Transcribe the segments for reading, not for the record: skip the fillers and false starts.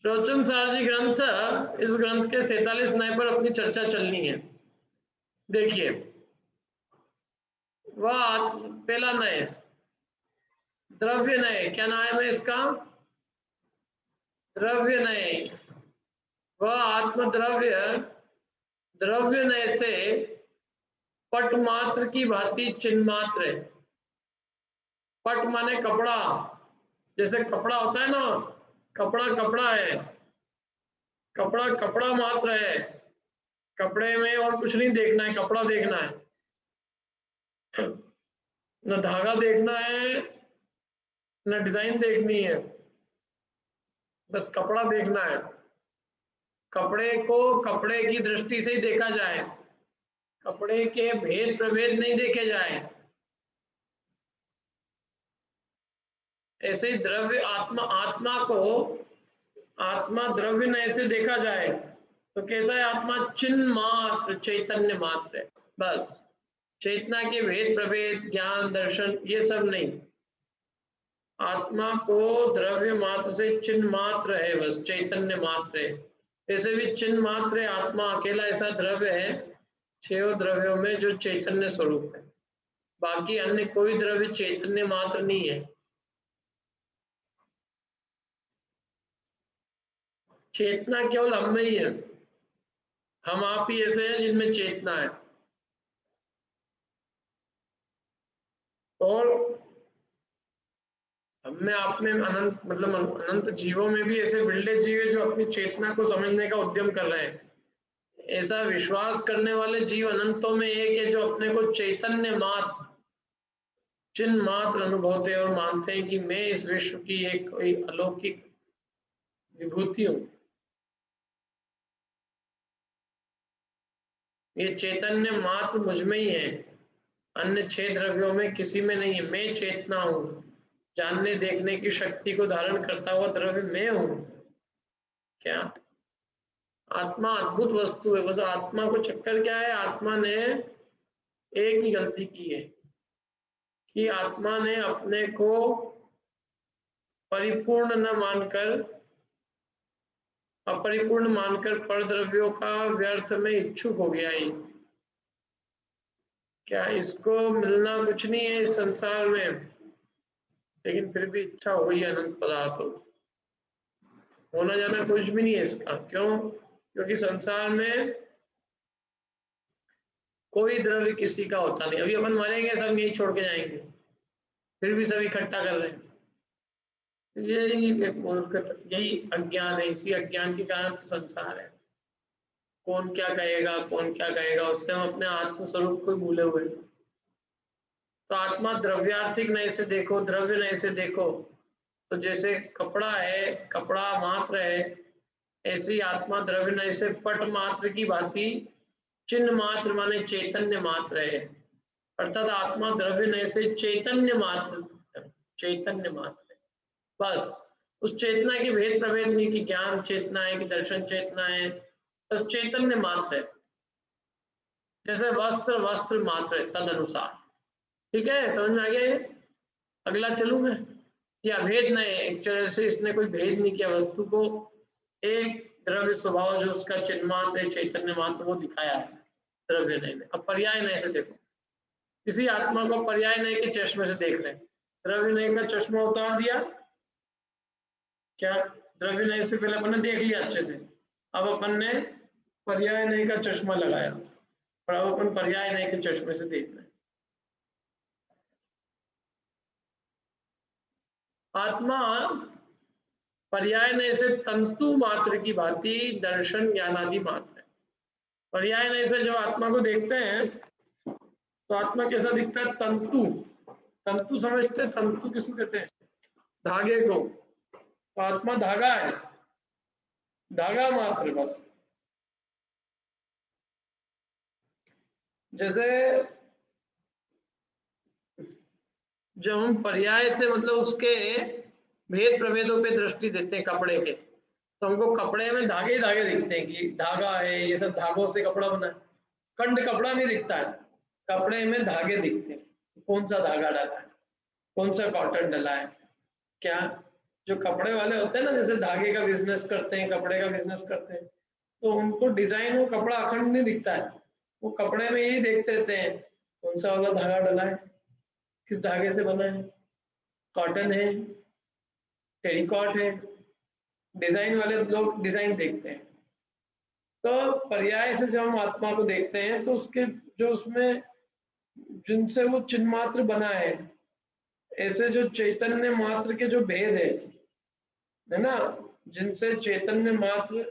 रोचन सार जी ग्रंथ, इस ग्रंथ के 47 नए पर अपनी चर्चा चलनी है। देखिए, वह पहला नय, द्रव्य नय, क्या नाम है इसका? द्रव्य नय। वह आत्मद्रव्य द्रव्य नय से पट मात्र की भांति चिन्ह मात्र है। पट माने कपड़ा, जैसे कपड़ा होता है ना, कपड़ा कपड़ा है, कपड़ा कपड़ा मात्र है, कपड़े में और कुछ नहीं देखना है, कपड़ा देखना है, न धागा देखना है, न डिजाइन देखनी है, बस कपड़ा देखना है। कपड़े को कपड़े की दृष्टि से ही देखा जाए, कपड़े के भेद प्रभेद नहीं देखे जाए। ऐसे ही द्रव्य आत्मा, आत्मा को आत्मा द्रव्य नय से देखा जाए तो कैसा है? आत्मा चिन्ह मात्र, चैतन्य मात्र है, बस। चेतना के भेद प्रभेद ज्ञान दर्शन ये सब नहीं। आत्मा को द्रव्य मात्र से चिन्ह मात्र है, बस चैतन्य मात्र है। ऐसे भी चिन्ह मात्र है, आत्मा अकेला ऐसा द्रव्य है 6 द्रव्यों में जो चैतन्य स्वरूप है। बाकी अन्य कोई द्रव्य चैतन्य मात्र नहीं है। चेतना केवल हम में ही है, हम आप ही ऐसे हैं जिनमें चेतना है। और हमने आप में अनंत, मतलब अनंत जीवों में भी ऐसे बिरले जीव है जो अपनी चेतना को समझने का उद्यम कर रहे हैं। ऐसा विश्वास करने वाले जीव अनंतों में एक है जो अपने को चैतन्य मात्र, चिन्ह मात्र अनुभवते और मानते हैं कि मैं इस विश्व की एक कोई अलौकिक विभूति हूं। ये चैतन्य मात्र मुझ में ही है, अन्य 6 द्रव्यों में किसी में नहीं है। मैं चेतना हूं, जानने देखने की शक्ति को धारण करता हुआ द्रव्य मैं हूं। क्या आत्मा अद्भुत वस्तु है, बस आत्मा को चक्कर क्या है? आत्मा ने एक ही गलती की है कि आत्मा ने अपने को परिपूर्ण न मानकर, अपरिपूर्ण मानकर परद्रव्यों का व्यर्थ में इच्छुक हो गया ही। क्या इसको मिलना कुछ नहीं है इस संसार में, लेकिन फिर भी इच्छा हो गई अनंत पदार्थ हो। होना जाना कुछ भी नहीं है इसका। क्यों? क्योंकि संसार में कोई द्रव्य किसी का होता नहीं। अभी अपन मरेंगे, सब यही छोड़ के जाएंगे, फिर भी सब इकट्ठा कर रहे हैं। यही अज्ञान है, इसी अज्ञान के कारण तो संसार है। कौन क्या कहेगा, कौन क्या कहेगा, उससे हम अपने आत्म स्वरूप को भूले हुए। तो आत्मा द्रव्यार्थिक नय से देखो, द्रव्य नय से देखो, तो जैसे कपड़ा है, कपड़ा मात्र है, ऐसी आत्मा द्रव्य नय से पट मात्र की भांति चिन्ह मात्र माने चैतन्य मात्र है। अर्थात आत्मा द्रव्य नय से चैतन्य मात्र, चैतन्य मात्र है, बस। उस चेतना के भेद प्रभेद नहीं कि ज्ञान चेतना है कि दर्शन चेतना है, बस चैतन्य मात्र है। जैसे वस्त्र वस्त्र मात्र है, तद अनुसार। ठीक है, समझ में आ गया ये? अगला चलूं मैं? या भेद नहीं, एक तरह से इसने कोई भेद नहीं किया, वस्तु को एक द्रव्य स्वभाव जो उसका चिन्ह मात्र है, चैतन्य मात्र, वो दिखाया है द्रव्य नहीं में। अब पर्याय नहीं से देखो, किसी आत्मा को पर्याय नहीं के चश्मे से देख रहे, द्रव्य नहीं का चश्मा उतार दिया, क्या द्रव्य नहीं से पहले अपन ने देख लिया अच्छे से, अब अपन ने पर्याय नहीं का चश्मा लगाया और अब अपन पर्याय नहीं के चश्मे से देख रहे हैं। आत्मा पर्याय नहीं से तंतु मात्र की भांति दर्शन ज्ञानादि मात्र है। पर्याय नहीं से जब आत्मा को देखते हैं तो आत्मा कैसा दिखता है? तंतु, तंतु समझते हैं? तंतु किसको कहते हैं? धागे को। तो आत्मा धागा है, धागा मात्र, बस। जैसे जब हम पर्याय से मतलब उसके भेद प्रभेदों पे दृष्टि देते हैं कपड़े के, तो हमको कपड़े में धागे ही धागे दिखते हैं कि धागा है, ये सब धागों से कपड़ा बना है। खंड कपड़ा नहीं दिखता है, कपड़े में धागे दिखते हैं। कौन सा धागा डाला है, कौन सा कॉटन डाला है, क्या जो कपड़े वाले होते हैं ना, जैसे धागे का बिजनेस करते हैं, कपड़े का बिजनेस करते हैं, तो उनको डिजाइन वो कपड़ा अखंड नहीं दिखता है, वो कपड़े में यही देखते रहते हैं कौन सा वाला धागा डला है, किस धागे से बना है, कॉटन है, टेरिकॉट है, डिजाइन वाले लोग डिजाइन देखते हैं। तो पर्याय से जब हम आत्मा को देखते हैं तो उसके जो उसमें जिनसे वो चिन्ह मात्र बना है, ऐसे जो चैतन्य मात्र के जो भेद है ना, जिनसे चैतन्य मात्र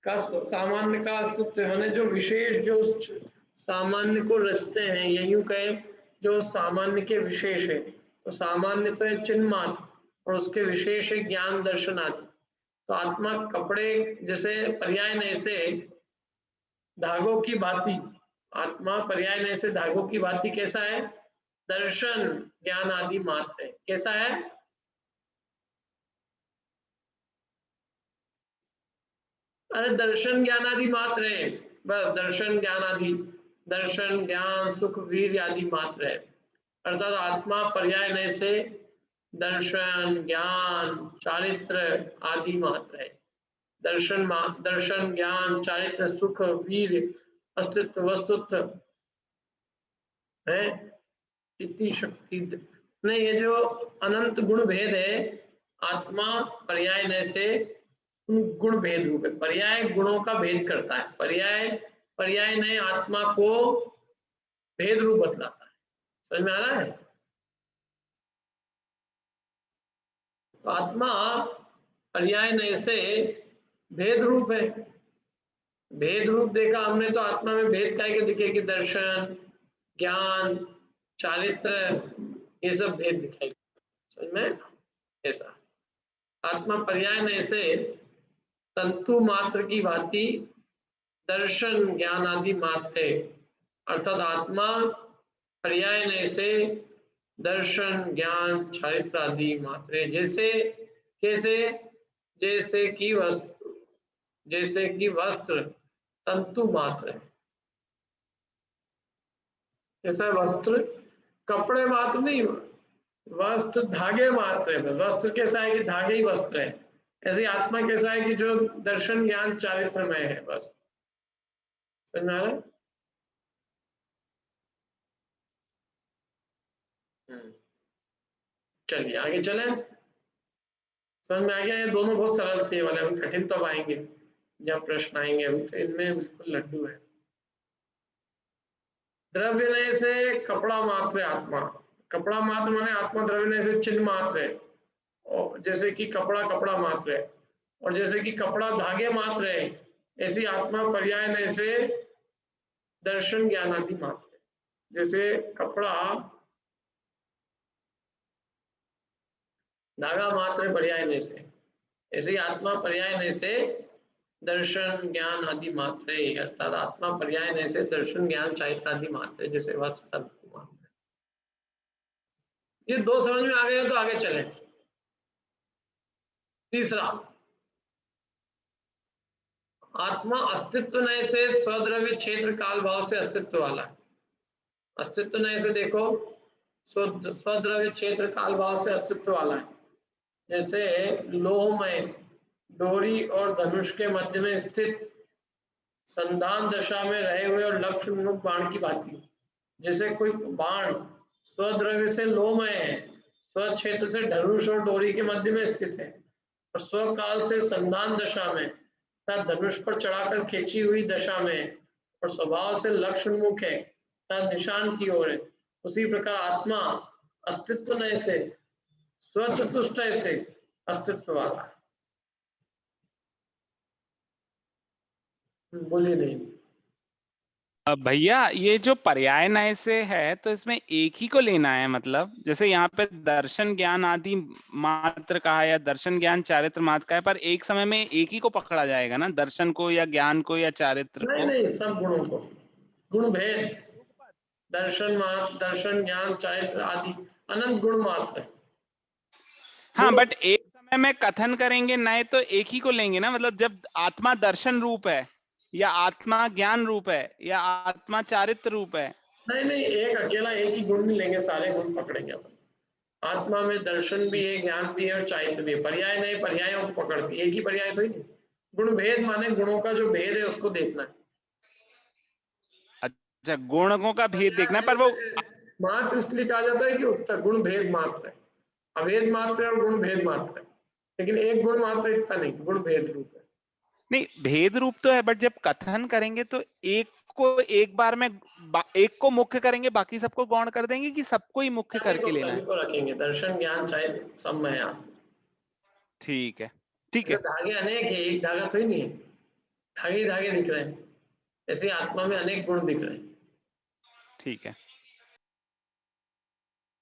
का सामान्य का अस्तित्व है, जो विशेष जो उस सामान्य को रचते हैं, या यूं कहे जो सामान्य के विशेष है, तो सामान्य तो है चिन्ह मात्र और उसके विशेष है ज्ञान दर्शन आदि। तो आत्मा कपड़े जैसे पर्याय से धागों की भांति, आत्मा पर्याय से धागों की भांति कैसा है, दर्शन ज्ञान आदि मात्र है। कैसा है, अरे दर्शन ज्ञान आदि मात्र है, बस दर्शन ज्ञान आदि, दर्शन ज्ञान सुख वीर आदि मात्र है। अर्थात आत्मा पर्याय से दर्शन ज्ञान चारित्र आदि मात्र है। दर्शन ज्ञान चारित्र सुख वीर अस्तित्व वस्तुत्व है, इतनी शक्ति नहीं, ये जो अनंत गुण भेद है, आत्मा पर्याय से गुण भेद रूप है, पर्याय गुणों का भेद करता है, पर्याय ने आत्मा को भेद रूप बतलाता है। समझ में आ रहा है? तो आत्मा पर्याय से भेद रूप है। भेद रूप देखा हमने तो आत्मा में भेद काय के दिखे कि दर्शन ज्ञान चारित्र ये सब भेद दिखाई। समझ में? ऐसा आत्मा पर्याय से तंतु मात्र की भांति दर्शन ज्ञान आदि मात्र है। अर्थात आत्मा पर्याय से दर्शन ज्ञान चारित्र आदि मात्र है। जैसे कैसे, जैसे कि वस्त्र तंतु मात्र है, जैसा वस्त्र कपड़े मात्र नहीं, वस्त्र धागे मात्र है। वस्त्र कैसा है कि धागे ही वस्त्र है, ऐसे आत्मा कैसा है कि जो दर्शन ज्ञान चारित्र में है। बस समझ आ रहा है? चलिए आगे चले, समझ में आ गया? ये दोनों बहुत सरल थे वाले, अभी कठिन तो अब आएंगे, जब प्रश्न आएंगे अभी तो इनमें बिल्कुल लड्डू है। द्रव्य से कपड़ा मात्र है आत्मा, कपड़ा मात्र माने आत्मा द्रव्य से चिन्ह मात्र है, और जैसे कि कपड़ा कपड़ा मात्र है, और जैसे कि कपड़ा धागे मात्र है, ऐसी आत्मा पर्याय से दर्शन ज्ञान आदि मात्र है। जैसे कपड़ा धागा मात्र पर्याय से, ऐसे आत्मा पर्याय से दर्शन ज्ञान आदि मात्र है। अर्थात आत्मा पर्याय से दर्शन ज्ञान चारित्र आदि मात्र है, जैसे वस्त्र मात्र। ये दो समझ में आ गए तो आगे चलें। तीसरा, आत्मा अस्तित्व नय से स्वद्रव्य क्षेत्र काल भाव से अस्तित्व वाला है। अस्तित्व नय से देखो, स्वद्रव्य क्षेत्र काल भाव से अस्तित्व वाला है। जैसे लोहमय डोरी और धनुष के मध्य में स्थित संधान दशा में रहे हुए और लक्ष्य उन्मुख बाण की भांति। जैसे कोई बाण स्वद्रव्य से लोहमय है, स्व क्षेत्र से धनुष और डोरी के मध्य में स्थित है, और स्वकाल से संधान दशा में तथा धनुष पर चढ़ाकर खींची हुई दशा में, और स्वभाव से लक्ष्य उन्मुख है तथा निशान की ओर है। उसी प्रकार आत्मा अस्तित्व नय से स्वचतुष्टय से अस्तित्व वाला है। बोलिए नहीं। भैया ये जो पर्याय न्याय से है तो इसमें एक ही को लेना है, मतलब जैसे यहाँ पे दर्शन ज्ञान आदि मात्र कहा है या दर्शन ज्ञान चारित्र मात्र का है, पर एक समय में एक ही को पकड़ा जाएगा ना, दर्शन को या ज्ञान को या चारित्र को? नहीं, सब गुणों को, गुण भेद, दर्शन मात्र दर्शन ज्ञान चारित्र आदि अनंत गुण मात्र है। हाँ, बट एक समय में कथन करेंगे नए तो एक ही को लेंगे ना, मतलब जब आत्मा दर्शन रूप है या आत्मा ज्ञान रूप है या आत्मा चारित्र रूप है। नहीं, एक अकेला एक ही गुण नहीं लेंगे, सारे गुण पकड़ेंगे अपन। आत्मा में दर्शन भी है, ज्ञान भी है और चारित्र भी है। पर्याय नहीं, पर्यायों को पकड़ती, एक ही पर्याय तो ही नहीं। गुण भेद माने गुणों का जो भेद है उसको देखना है। अच्छा, गुणों का भेद देखना है, पर वो मात्र इसलिए कहा जाता है कि उत्तर गुण भेद मात्र है, अभेद मात्र है और गुण भेद मात्र है, लेकिन एक गुण मात्र इतना नहीं, गुण भेद रूप है। नहीं, भेद रूप तो है, बट जब कथन करेंगे तो एक को एक बार में एक को मुख्य करेंगे, बाकी सबको गौण कर देंगे, कि सबको ही मुख्य करके लेना सभी है? को रखेंगे, दर्शन ज्ञान चाहे सब में है आप। ठीक है, ठीक ऐसे है। धागे अनेक है, एक धागा तो ही नहीं है, धागे ही धागे दिख रहे हैं, ऐसे आत्मा में अनेक गुण दिख रहे हैं। ठीक है।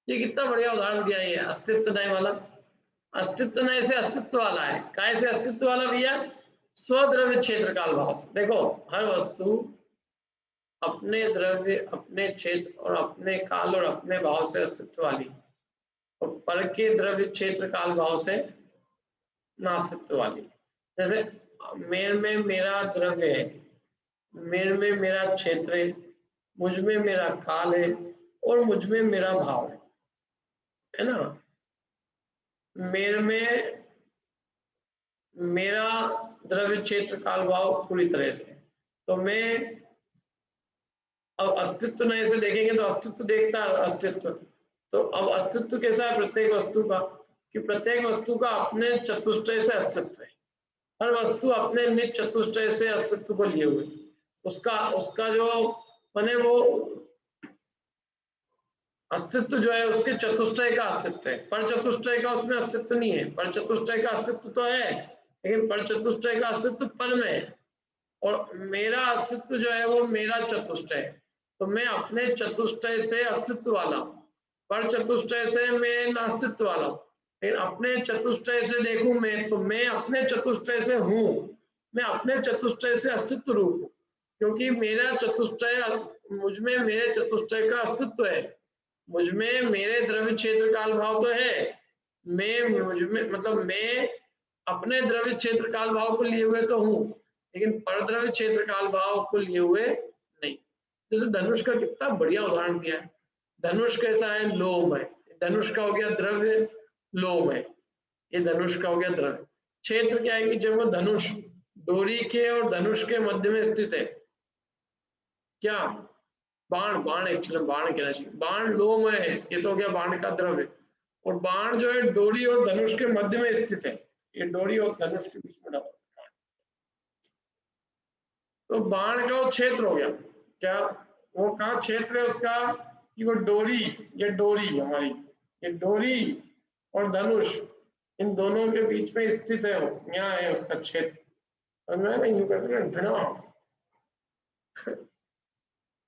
ये कितना बढ़िया उदाहरण दिया, ये अस्तित्व नहीं वाला। अस्तित्व नहीं से अस्तित्व वाला है, काय से अस्तित्व वाला भैया? स्वद्रव्य क्षेत्र काल भाव से। देखो, हर वस्तु अपने द्रव्य, अपने क्षेत्र और अपने काल और अपने भाव से अस्तित्व वाली, और पर के द्रव्य क्षेत्र काल भाव से नास्तित्व वाली। जैसे मेरे में मेरा द्रव्य है, मेरे में मेरा क्षेत्र है, मुझ में मेरा काल है और मुझ में मेरा भाव है ना। मेरे में मेरा द्रव्य क्षेत्र काल भाव पूरी तरह से, तो मैं अब अस्तित्व नए से देखेंगे तो अस्तित्व देखता है अस्तित्व। तो अब अस्तित्व कैसा है प्रत्येक वस्तु का, कि प्रत्येक वस्तु का अपने चतुष्टय से अस्तित्व है। हर वस्तु अपने निज चतुष्टय से अस्तित्व को लिए हुए, उसका उसका जो माने वो अस्तित्व जो है उसके चतुष्टय का अस्तित्व है, पर चतुष्टय का उसमें अस्तित्व नहीं है। पर चतुष्टय का अस्तित्व तो है, लेकिन पर चतुष्टय का अस्तित्व पर में है, और मेरा अस्तित्व जो है वो मेरा चतुष्टय। तो मैं अपने चतुष्टय से अस्तित्व वाला हूँ, पर चतुष्टय से मैं नास्तित्व वाला हूँ। लेकिन अपने चतुष्टय से देखूं मैं, तो मैं अपने चतुष्टय से हूँ, मैं अपने चतुष्टय से अस्तित्व रूप हूँ, क्योंकि मेरा चतुष्टय, मुझ में मेरे चतुष्टय का अस्तित्व है, मुझ में मेरे द्रव्य क्षेत्र काल भाव तो है, मैं मुझ में मतलब मैं अपने द्रव्य क्षेत्र काल भाव को लिए हुए तो हूँ, लेकिन परद्रव्य क्षेत्र काल भाव को लिए हुए नहीं। जैसे धनुष का कितना बढ़िया उदाहरण दिया है। धनुष कैसा है? लोम है। धनुष का हो गया द्रव्य, लोम है। ये धनुष का हो गया द्रव्य। क्षेत्र क्या है कि जब वो धनुष डोरी के और धनुष के मध्य में स्थित है, क्या बाण, बाण एक्चुअली बाण कहना चाहिए, बाण लोम है, ये तो हो गया बाण का द्रव्य, और बाण जो है डोरी और धनुष के मध्य में स्थित है, ये डोरी और धनुष के बीच में डाला, तो बाण का वो क्षेत्र हो गया। क्या वो कहाँ क्षेत्र है उसका? कि वो डोरी, ये डोरी हमारी, ये डोरी और धनुष, इन दोनों के बीच में स्थित है, वो यहाँ है उसका क्षेत्र। और मैं ना यूं कहते हैं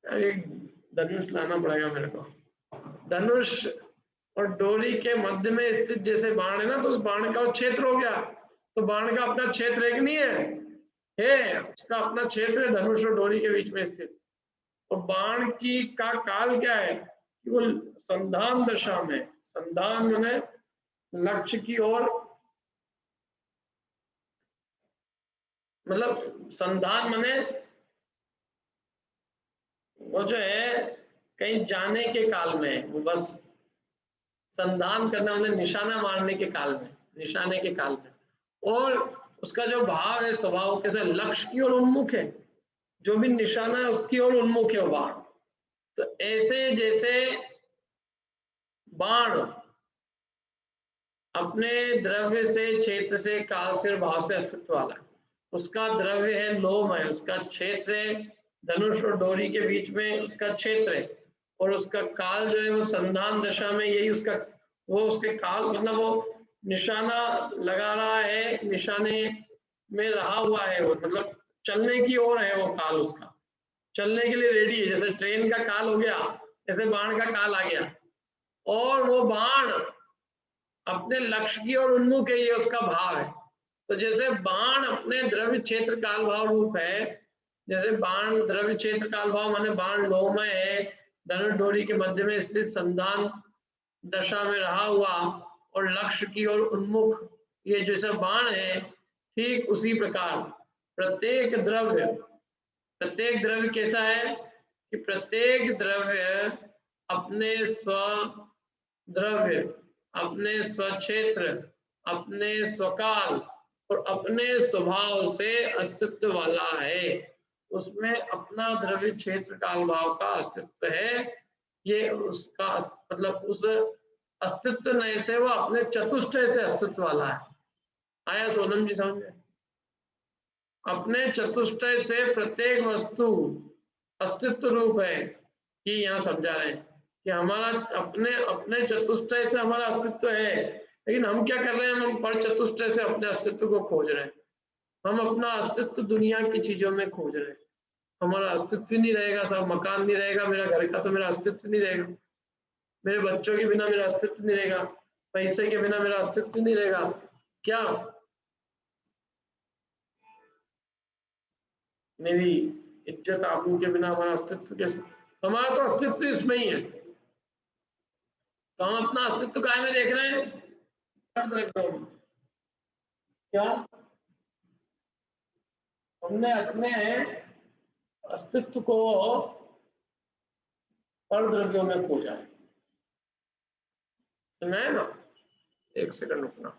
एक धनुष लाना पड़ेगा मेरे को। धनुष और डोरी के मध्य में स्थित जैसे बाण है ना, तो उस बाण का क्षेत्र हो गया। तो बाण का अपना क्षेत्र एक नहीं है उसका अपना क्षेत्र है, धनुष और डोरी के बीच में स्थित। और बाण की का काल क्या है कि वो संधान दशा में, संधान माने लक्ष्य की ओर, मतलब संधान माने वो जो है कहीं जाने के काल में, वो बस संधान करना मतलब निशाना मारने के काल में, निशाने के काल में। और उसका जो भाव है स्वभाव कैसे लक्ष्य की ओर उन्मुख है, जो भी निशाना है उसकी ओर उन्मुख है वो बाण। तो ऐसे जैसे बाण अपने द्रव्य से, क्षेत्र से, काल से और भाव से अस्तित्व वाला है, उसका द्रव्य है लोम है, उसका क्षेत्र है धनुष और डोरी के बीच में उसका क्षेत्र है, और उसका काल जो है वो संधान दशा में, यही उसका वो उसके काल मतलब वो निशाना लगा रहा है, निशाने में रहा हुआ है वो, मतलब चलने की ओर है वो काल, उसका चलने के लिए रेडी है। जैसे ट्रेन का काल हो गया, जैसे बाण का काल आ गया, और वो बाण अपने लक्ष्य की ओर उन्मुख है, ये उसका भाव है। तो जैसे बाण अपने द्रव्य क्षेत्र काल भाव रूप है, जैसे बाण द्रव्य क्षेत्र काल भाव माने बाण लोहमय है, धनुष डोरी के मध्य में स्थित संधान दशा में रहा हुआ और लक्ष्य की ओर उन्मुख, ये जैसे बाण है, ठीक उसी प्रकार प्रत्येक द्रव्य कैसा है कि प्रत्येक द्रव्य अपने स्व द्रव्य अपने स्वक्षेत्र, अपने स्वकाल और अपने स्वभाव से अस्तित्व वाला है। उसमें अपना द्रव्य क्षेत्र काल भाव का अस्तित्व है। ये उसका मतलब उस अस्तित्व नहीं से वो अपने चतुष्टय से अस्तित्व वाला है। आया सोनम जी समझ में? अपने चतुष्टय से प्रत्येक वस्तु अस्तित्व रूप है। ये यहाँ समझा रहे हैं कि हमारा अपने अपने चतुष्टय से हमारा अस्तित्व है, लेकिन हम क्या कर रहे हैं, हम पर चतुष्टय से अपने अस्तित्व को खोज रहे हैं। हम अपना अस्तित्व दुनिया की चीजों में खोज रहे हैं। हमारा अस्तित्व ही नहीं रहेगा, सब मकान नहीं रहेगा मेरा घर का, तो मेरा अस्तित्व नहीं रहेगा। मेरे बच्चों के बिना मेरा अस्तित्व नहीं रहेगा, पैसे के बिना मेरा अस्तित्व नहीं रहेगा। क्या मेरी इज्जत आबरू के बिना हमारा अस्तित्व कैसे? हमारा तो अस्तित्व इसमें ही है। तो हम अपना अस्तित्व काय में देख रहे हैं? क्या हमने अपने अस्तित्व को पर द्रव्यों में खोजा है। सुना है ना? एक सेकंड रुकना।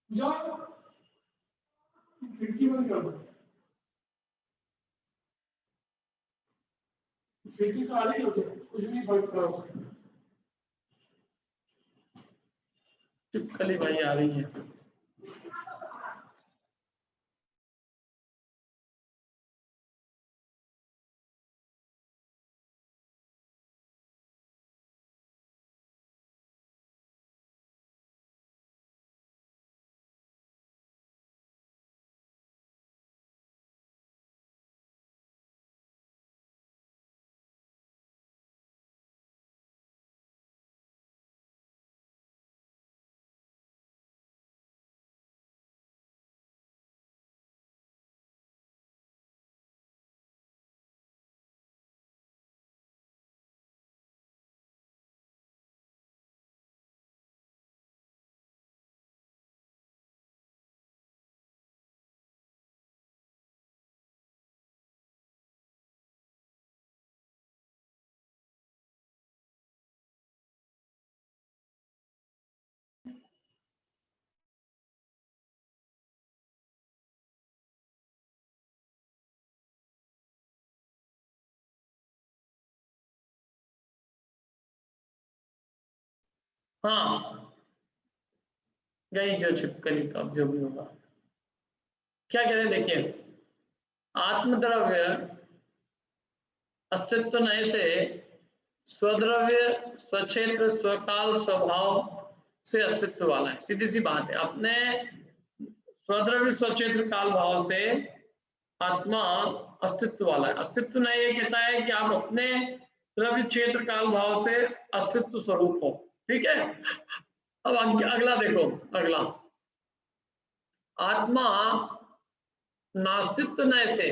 जाओ खिड़की बंद कर दो। खिड़की से आ रही होती है, कुछ नहीं फर्क पड़ा। चिपकली भाई आ रही है। हाँ गई जो छिपकली, तो अब जो भी होगा। क्या कह रहे हैं देखिए, आत्मद्रव्य अस्तित्व नए से स्वद्रव्य स्वक्षेत्र स्वकाल स्वभाव से अस्तित्व वाला है। सीधी सी बात है, अपने स्वद्रव्य स्वक्षेत्र काल भाव से आत्मा अस्तित्व वाला है। अस्तित्व नए ये कहता है कि आप अपने द्रव्य क्षेत्र काल भाव से अस्तित्व स्वरूप हो। ठीक है, अब अगला देखो, अगला आत्मा नास्तित्व नए से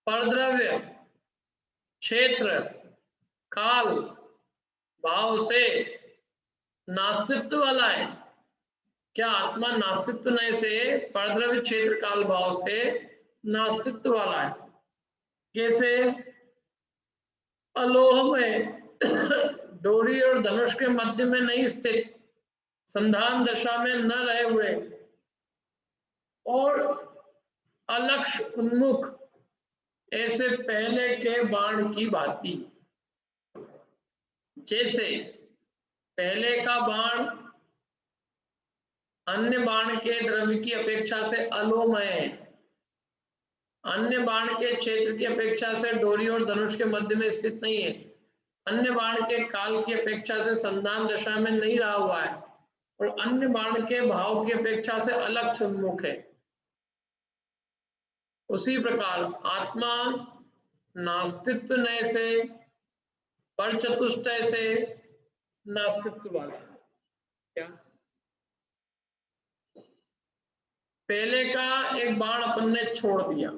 परद्रव्य क्षेत्र काल भाव से नास्तित्व वाला है। क्या आत्मा नास्तित्व नए से परद्रव्य क्षेत्र काल भाव से नास्तित्व वाला है? कैसे? अलोह में डोरी और धनुष के मध्य में नहीं स्थित, संधान दशा में न रहे हुए और अलक्ष्य उन्मुख, ऐसे पहले के बाण की भांति। जैसे पहले का बाण अन्य बाण के द्रव्य की अपेक्षा से अलोमय है, अन्य बाण के क्षेत्र की अपेक्षा से डोरी और धनुष के मध्य में स्थित नहीं है, अन्य बाण के काल की अपेक्षा से संधान दशा में नहीं रहा हुआ है और अन्य बाण के भाव की अपेक्षा से अलग उन्मुख है। उसी प्रकार आत्मा नास्तित्व नए से पर चतुष्टय से नास्तित्व वाला है। क्या? पहले का एक बाण अपन ने छोड़ दिया,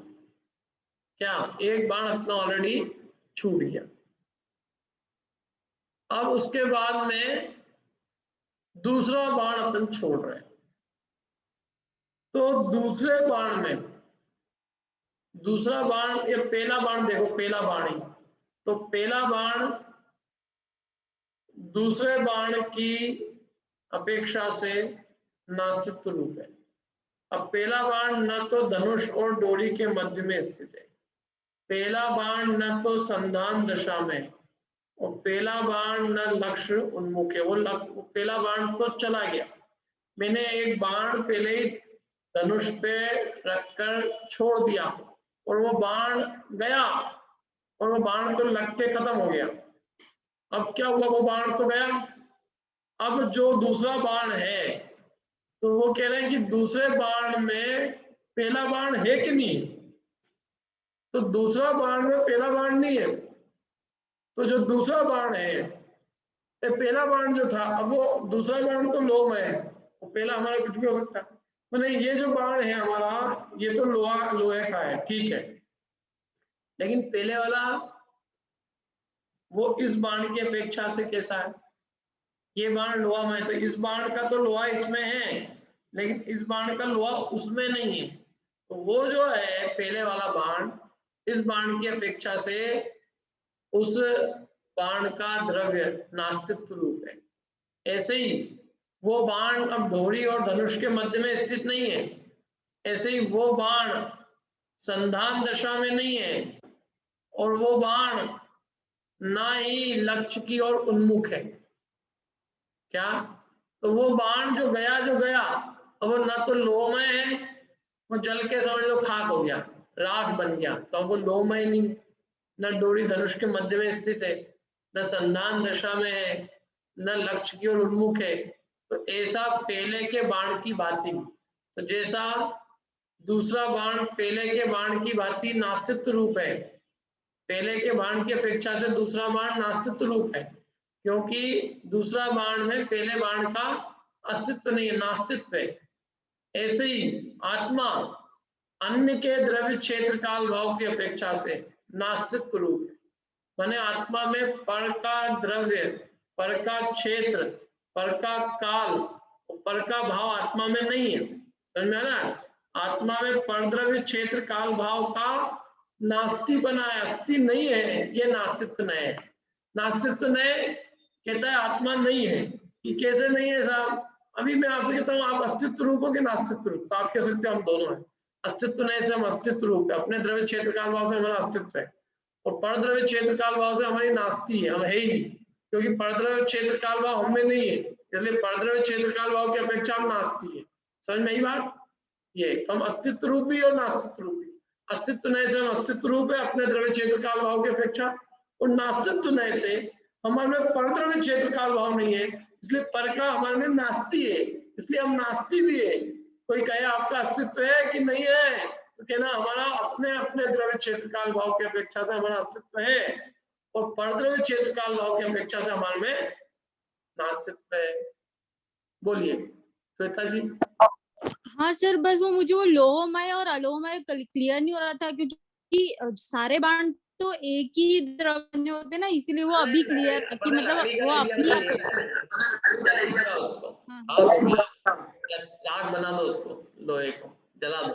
क्या एक बाण अपना ऑलरेडी छूट गया, अब उसके बाद में दूसरा बाण अपन छोड़ रहे हैं। तो दूसरे बाण में दूसरा बाण या पहला बाण देखो, पहला बाण ही तो पहला बाण दूसरे बाण की अपेक्षा से नास्तित्व रूप है। अब पहला बाण न तो धनुष और डोरी के मध्य में स्थित है, पहला बाण न तो संधान दशा में, और पहला बाण न लक्ष्य उन्मुख है। वो पहला बाण तो चला गया, मैंने एक बाण पहले ही धनुष पे रखकर छोड़ दिया और वो बाण गया और वो बाण तो लग के खत्म हो गया। अब क्या हुआ, वो बाण तो गया, अब जो दूसरा बाण है तो वो कह रहे हैं कि दूसरे बाण में पहला बाण है कि नहीं, तो दूसरा बाण में पहला बाण नहीं है, तो जो दूसरा बाण है, पहला बाण जो था, अब वो दूसरा बाण तो लोह है, वो पहला हमारा कुछ भी हो सकता है, मतलब ये जो बाण है हमारा ये तो लोहे का है, ठीक है, लेकिन पहले वाला वो इस बाण की अपेक्षा से कैसा है, ये बाण लोहा में है, तो इस बाण का तो लोहा इसमें है लेकिन इस बाण का लोहा उसमें नहीं है, तो वो जो है पहले वाला बाण इस बाण की अपेक्षा से उस बाण का द्रव्य नास्तित्व रूप है। ऐसे ही वो बाण अब डोरी और धनुष के मध्य में स्थित नहीं है, ऐसे ही वो बाण संधान दशा में नहीं है और वो बाण ना ही लक्ष्य की ओर उन्मुख है। क्या? तो वो बाण जो गया अब वो ना तो लोहमय है, वो जल के समझ लो खाक हो गया, राख बन गया, तो अब वो लोहमय नहीं, न डोरी धनुष के मध्य में स्थित है, न संधान दशा में है, न लक्ष्य की ओर उन्मुख है। तो ऐसा पहले के बाण की भांति, तो जैसा दूसरा बाण पहले के बाण की भांति नास्तित्व रूप है, पहले के बाण की अपेक्षा से दूसरा बाण नास्तित्व रूप है, क्योंकि दूसरा बाण में पहले बाण का अस्तित्व नहीं है, नास्तित्व है। ऐसे ही आत्मा अन्य के द्रव्य क्षेत्र काल भाव की अपेक्षा से नास्तित्व रूप है, माने आत्मा में पर का द्रव्य, पर का क्षेत्र, पर का काल, पर का भाव आत्मा में नहीं है। समझ में आना? आत्मा में पर द्रव्य क्षेत्र काल भाव का नास्ति बना है, अस्थि नहीं है, ये नास्तित्व नए है। नास्तित्व नए कहता है आत्मा नहीं है, कि कैसे नहीं है साहब, अभी मैं आपसे कहता हूँ आप अस्तित्व रूप हो कि नास्तित्व रूप, तो आप कह सकते हो हम दोनों हैं। अस्तित्व नए से हम अस्तित्व रूप है, अपने द्रव्य क्षेत्र काल भाव से हमारा अस्तित्व है, और परद्रव्य क्षेत्र काल भाव से हमारी नास्ति है, हम है ही नहीं, क्योंकि परद्रव्य क्षेत्र काल भाव हमें नहीं है, इसलिए परद्रव्य क्षेत्र काल भाव की अपेक्षा हम नास्ती है। समझ में आई बात? ये हम अस्तित्व रूप भी और नास्तित्व रूप भी। अस्तित्व नए से हम अस्तित्व रूप है अपने द्रव्य क्षेत्र काल भाव की अपेक्षा, और नास्तित्व नए से हमारे में परद्रव्य क्षेत्र काल भाव नहीं है, इसलिए पर का हमारे में नास्ती है, इसलिए हम नास्ती भी है। कोई कहे आपका अस्तित्व है कि नहीं है, तो कहना हमारा अपने अपने द्रव्य क्षेत्र काल भाव की अपेक्षा से हमारा अस्तित्व है, और परद्रव्य क्षेत्र काल भाव की अपेक्षा से हमारे में नास्तित्व है। बोलिए श्वेता जी। हाँ सर, बस वो मुझे वो लोहमय और अलोहमय क्लियर नहीं हो रहा था, क्योंकि सारे बाण तो एक ही द्रव्य होते ना, इसीलिए वो अभी क्लियर कि मतलब वो अपनी आग बना दो उसको, लोहे को जला दो।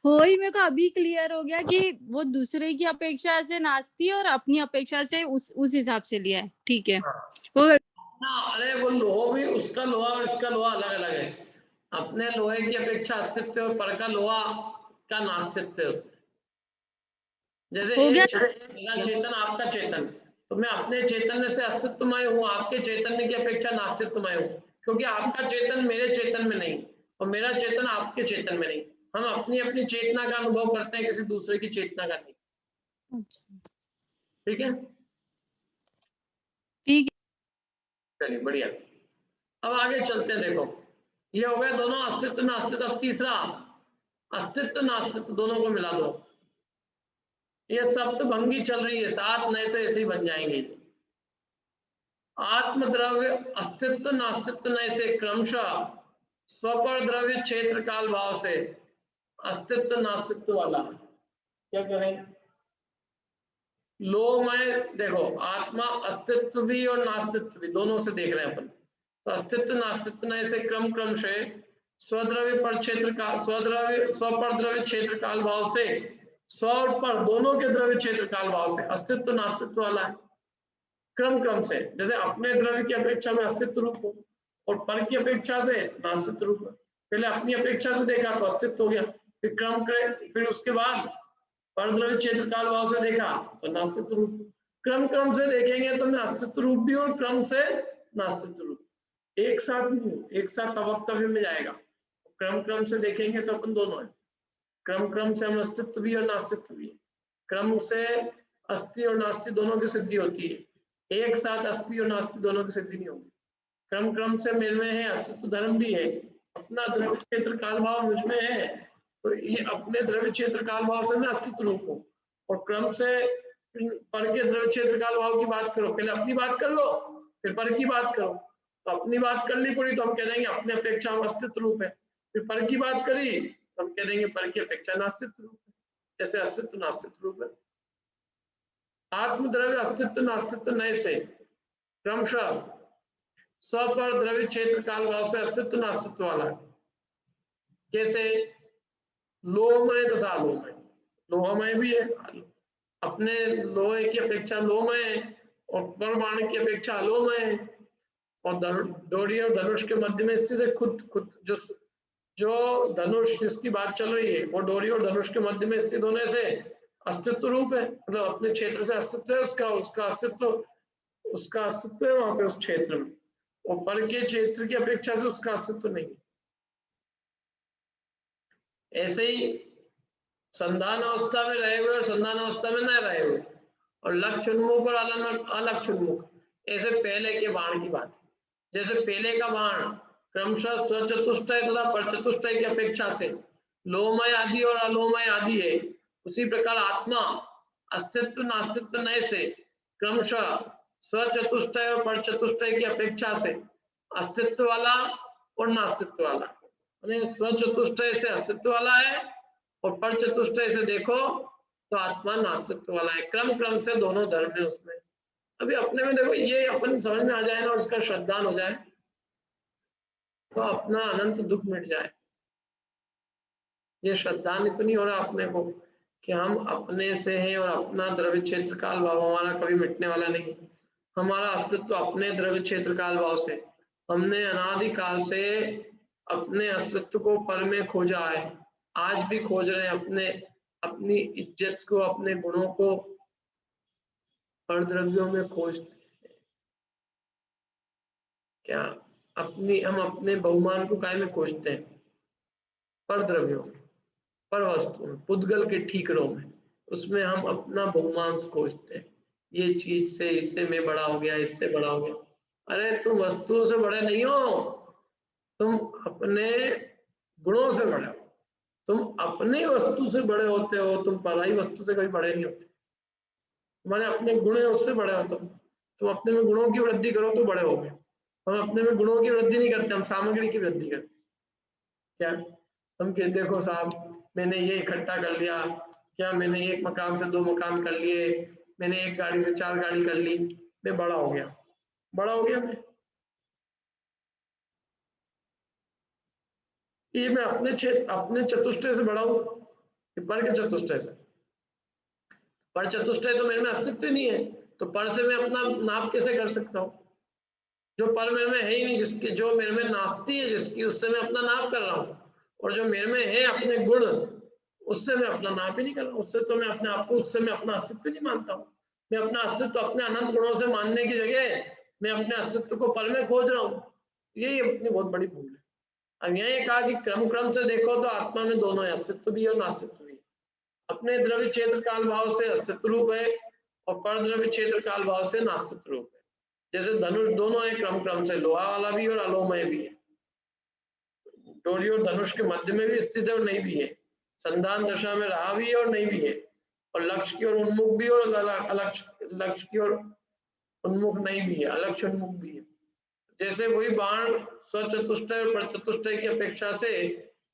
हो ही मेरे को अभी क्लियर हो गया कि वो दूसरे की अपेक्षा से नास्ती है और अपनी अपेक्षा से उस हिसाब से लिया है। ठीक है। वो अरे वो लोहा भी, उसका लोहा और इसका लोहा अलग अलग है। अपने लोहे की अपेक्षा अस्तित्व और पर का लोहा का नास्तित्व है। जैसे मेरा चेतन आपका चेतन, तो मैं अपने चैतन्य से अस्तित्वमय हूँ, आपके चैतन्य की अपेक्षा नास्तित्वमय हूँ, क्योंकि आपका चेतन मेरे चेतन में नहीं और मेरा चेतन आपके चेतन में नहीं। हम अपनी अपनी चेतना का अनुभव करते हैं, किसी दूसरे की चेतना का नहीं। ठीक है, ठीक है। चलिए बढ़िया। अब आगे चलते हैं। देखो ये हो गया दोनों अस्तित्व नास्तित्व। अब तीसरा अस्तित्व नास्तित्व दोनों को मिला दो। ये सप्त भंगी चल रही है, 7 नए तो ऐसे ही बन जाएंगे। आत्मद्रव्य अस्तित्व नास्तित्व नए से क्रमशः स्वपर द्रव्य क्षेत्र काल भाव से अस्तित्व नास्तित्व वाला क्या करें? लोमय देखो, आत्मा अस्तित्व भी और नास्तित्व भी दोनों से देख रहे हैं अपन। तो अस्तित्व नास्तित्व नए से क्रम से स्वद्रव्य पर क्षेत्र का स्वपर द्रव्य क्षेत्र काल भाव से स्व और पर दोनों के द्रव्य क्षेत्र काल भाव से अस्तित्व नास्तित्व वाला है। क्रम से, जैसे अपने द्रव्य की अपेक्षा में अस्तित्व रूप हो और पर की अपेक्षा से नास्तित्व रूप हो। पहले अपनी अपेक्षा से देखा तो अस्तित्व हो गया, फिर फिर उसके बाद पर द्रव्य क्षेत्र काल भाव से देखा तो नास्तित्व रूप। क्रम से देखेंगे तो मैं अस्तित्व रूप भी और क्रम से नास्तित्व रूप, एक साथ नहीं, एक साथ अवक्तव्य में जाएगा। क्रम से देखेंगे तो अपन दोनों है। क्रम से हम अस्तित्व भी और नास्तित्व भी। क्रम से अस्थि और नास्ति दोनों की सिद्धि होती है, एक साथ अस्थि और नास्ति दोनों की सिद्धि नहीं होगी। क्रम से मेरे में है अस्तित्व धर्म भी है, अपना द्रव्य क्षेत्र काल भाव मुझ में है, तो ये अपने द्रव्य क्षेत्र काल भाव से मैं अस्तित्व रूप हूँ। और क्रम से पर के द्रव्य क्षेत्र काल भाव की बात करो, पहले अपनी बात कर लो फिर पर की बात करो। तो अपनी बात करनी पड़ी तो हम कह देंगे अपने अपेक्षा हम अस्तित्व रूप है, फिर पर की बात करी तो हम कह देंगे पर की अपेक्षा नास्तित्व रूप है। जैसे अस्तित्व नास्तित्व रूप है। आत्मद्रव्य अस्तित्व नास्तित्व नए से क्रमशः स्वपर द्रव्य क्षेत्र काल भाव से अस्तित्व नास्तित्व वाला है। जैसे लोहमय तथा अलोहमय, लोहमय भी है, अपने लोहे की अपेक्षा लोहमय है और परमाणु की अपेक्षा अलोहमय है। और डोरी और धनुष के मध्य में स्थित है खुद जो धनुष जिसकी बात चल रही है वो डोरी और धनुष के मध्य में स्थित होने से अस्तित्व रूप है, मतलब अपने क्षेत्र से अस्तित्व है, उसका अस्तित्व है वहां पे उस क्षेत्र में, और पर के क्षेत्र की अपेक्षा से उसका अस्तित्व नहीं। ऐसे ही संधान अवस्था में रहे हुए और संधान अवस्था में न रहे हुए, और लक्ष्य उन्मुख और अलक्ष्य उन्मुख, ऐसे पहले के बाण की बात। जैसे पहले का बाण क्रमशः स्वचतुष्टय तथा परचतुष्टय की अपेक्षा से लोहमय आदि और अलोहमय आदि है, उसी प्रकार आत्मा अस्तित्व नास्तित्व नए से क्रमशः स्वचतुष्टय और परचतुष्टय की अपेक्षा से अस्तित्व वाला और नास्तित्व वाला, स्वचतुष्टय से अस्तित्व वाला है और परचतुष्टय से देखो तो आत्मा नास्तित्व वाला है। क्रम से दोनों धर्म है उसमें। अभी अपने में देखो ये अपन समझ में आ जाए ना और उसका श्रद्धान हो जाए तो अपना अनंत दुख मिट जाए। ये श्रद्धान इतनी हो रहा अपने को कि हम अपने से हैं और अपना द्रव्य क्षेत्र काल भाव हमारा कभी मिटने वाला नहीं। हमारा अस्तित्व अपने द्रव्य क्षेत्र काल भाव से, हमने अनादि काल से अपने अस्तित्व को पर में खोजा है, आज भी खोज रहे हैं अपनी इज्जत को, अपने गुणों को पर द्रव्यों में खोजते हैं। क्या हम अपने बहुमान को काय में खोजते हैं? पर द्रव्यों में, पर वस्तु में, पुद्गल के ठीकरों में, उसमें हम अपना बहुमान खोजते हैं। ये चीज से इससे मैं बड़ा हो गया, इससे बड़ा हो गया। अरे तुम वस्तुओं से बड़े नहीं हो, तुम अपने गुणों से बड़े हो। तुम अपनी वस्तु से बड़े होते हो, तुम पराई वस्तु से कभी बड़े नहीं होते। तुम्हारे अपने गुण है, उससे बड़े हो तुम अपने में गुणों की वृद्धि करो तो बड़े हो गए। हम अपने में गुणों की वृद्धि नहीं करते, हम सामग्री की वृद्धि करते। क्या हम कहते देखो साहब मैंने ये इकट्ठा कर लिया, क्या मैंने एक मकान से 2 मकान कर लिए, मैंने एक गाड़ी से 4 गाड़ी कर ली, मैं बड़ा हो गया। बड़ा हो गया मैं? ये मैं अपने चतुष्टय से बड़ा हूं, पर के चतुष्टय से। पर चतुष्टय तो मेरे में अस्तित्व नहीं है, तो पर से मैं अपना नाप कैसे कर सकता हूँ? जो पर मेरे में है ही नहीं, जिसकी जो मेरे में नास्ती है जिसकी, उससे मैं अपना नाप कर रहा हूँ। और जो मेरे में है अपने गुण, उससे मैं अपना नाप ही नहीं कर रहा हूँ। उससे तो मैं अपने आप को, उससे मैं अपना अस्तित्व नहीं मानता हूँ। मैं अपना अस्तित्व अपने अनंत गुणों से मानने की जगह मैं अपने अस्तित्व को पर में खोज रहा हूँ। यही अपनी बहुत बड़ी भूल है। अब यही कहा कि क्रम से देखो तो आत्मा में दोनों है, अस्तित्व भी और नास्तित्व भी। अपने द्रव्य क्षेत्र काल भाव से अस्तित्व रूप है और पर द्रव्य क्षेत्र काल भाव से नास्तित्व रूप है। जैसे धनुष दोनों है, क्रम से लोहा वाला भी और अलोमय भी है। डोरी और धनुष के मध्य में भी स्थित है और नहीं भी है। संधान दशा में रहा भी है और नहीं भी है। और लक्ष्य की ओर उन्मुख भी और लक्ष्य की ओर उन्मुख नहीं भी है, अलक्ष्य उन्मुख भी है। जैसे वही बाण स्वचतुष्टय और परचतुष्टय की अपेक्षा से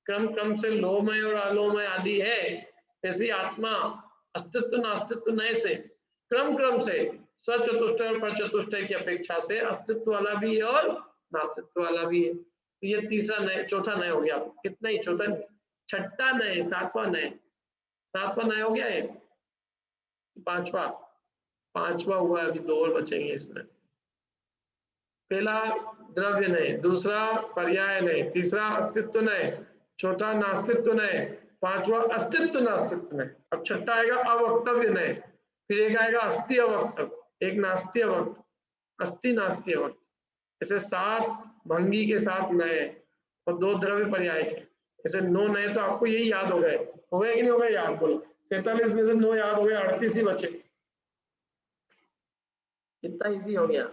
क्रम से लोहमय और अलोमय आदि है, ऐसी आत्मा अस्तित्व नास्तित्व नए से क्रम से स्वचतुष्टय और परचतुष्टय की अपेक्षा से अस्तित्व वाला भी है और नास्तित्व वाला भी है। तो ये तीसरा नए, चौथा नए हो गया। कितना ही चौथा नहीं, छठा नए, सातवां नए हो गया है। पांचवा हुआ, अभी 2 और बचेंगे इसमें। पहला द्रव्य नए, दूसरा पर्याय नए, तीसरा अस्तित्व नए, चौथा नास्तित्व नए, पांचवा अस्तित्व नास्तित्व नए। अब छठा आएगा अवक्तव्य नए, फिर एक आएगा अस्थि अवक्तव्य, एक नास्ति अवक्त, अस्थि नास्ति अवक्त। ऐसे 7 भंगी के 7 नए और 2 द्रव्य पर्याय के, ऐसे 9 नए। तो आपको यही याद हो गए कि नहीं हो गए याद? बोलो 47 में से 9 याद हो गए, 38 ही बचे। कितना इजी हो गया।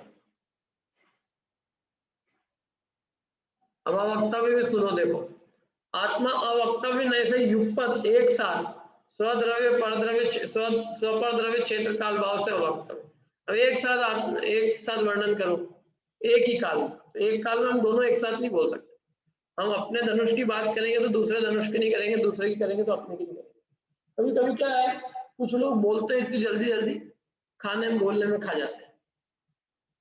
अब अवक्तव्य में सुनो, देखो आत्मा अवक्तव्य नए से युगपत एक साथ स्वद्रव्य परद्रव्य स्वपरद्रव्य क्षेत्र काल भाव से अवक्तव्य। अब एक साथ वर्णन करो एक ही काल में। तो एक काल में हम दोनों एक साथ नहीं बोल सकते। हम अपने धनुष की बात करेंगे तो दूसरे धनुष की नहीं करेंगे, दूसरे की करेंगे तो अपने की नहीं करेंगे। कभी कभी क्या है, कुछ लोग बोलते हैं इतनी जल्दी खाने में बोलने में खा जाते हैं।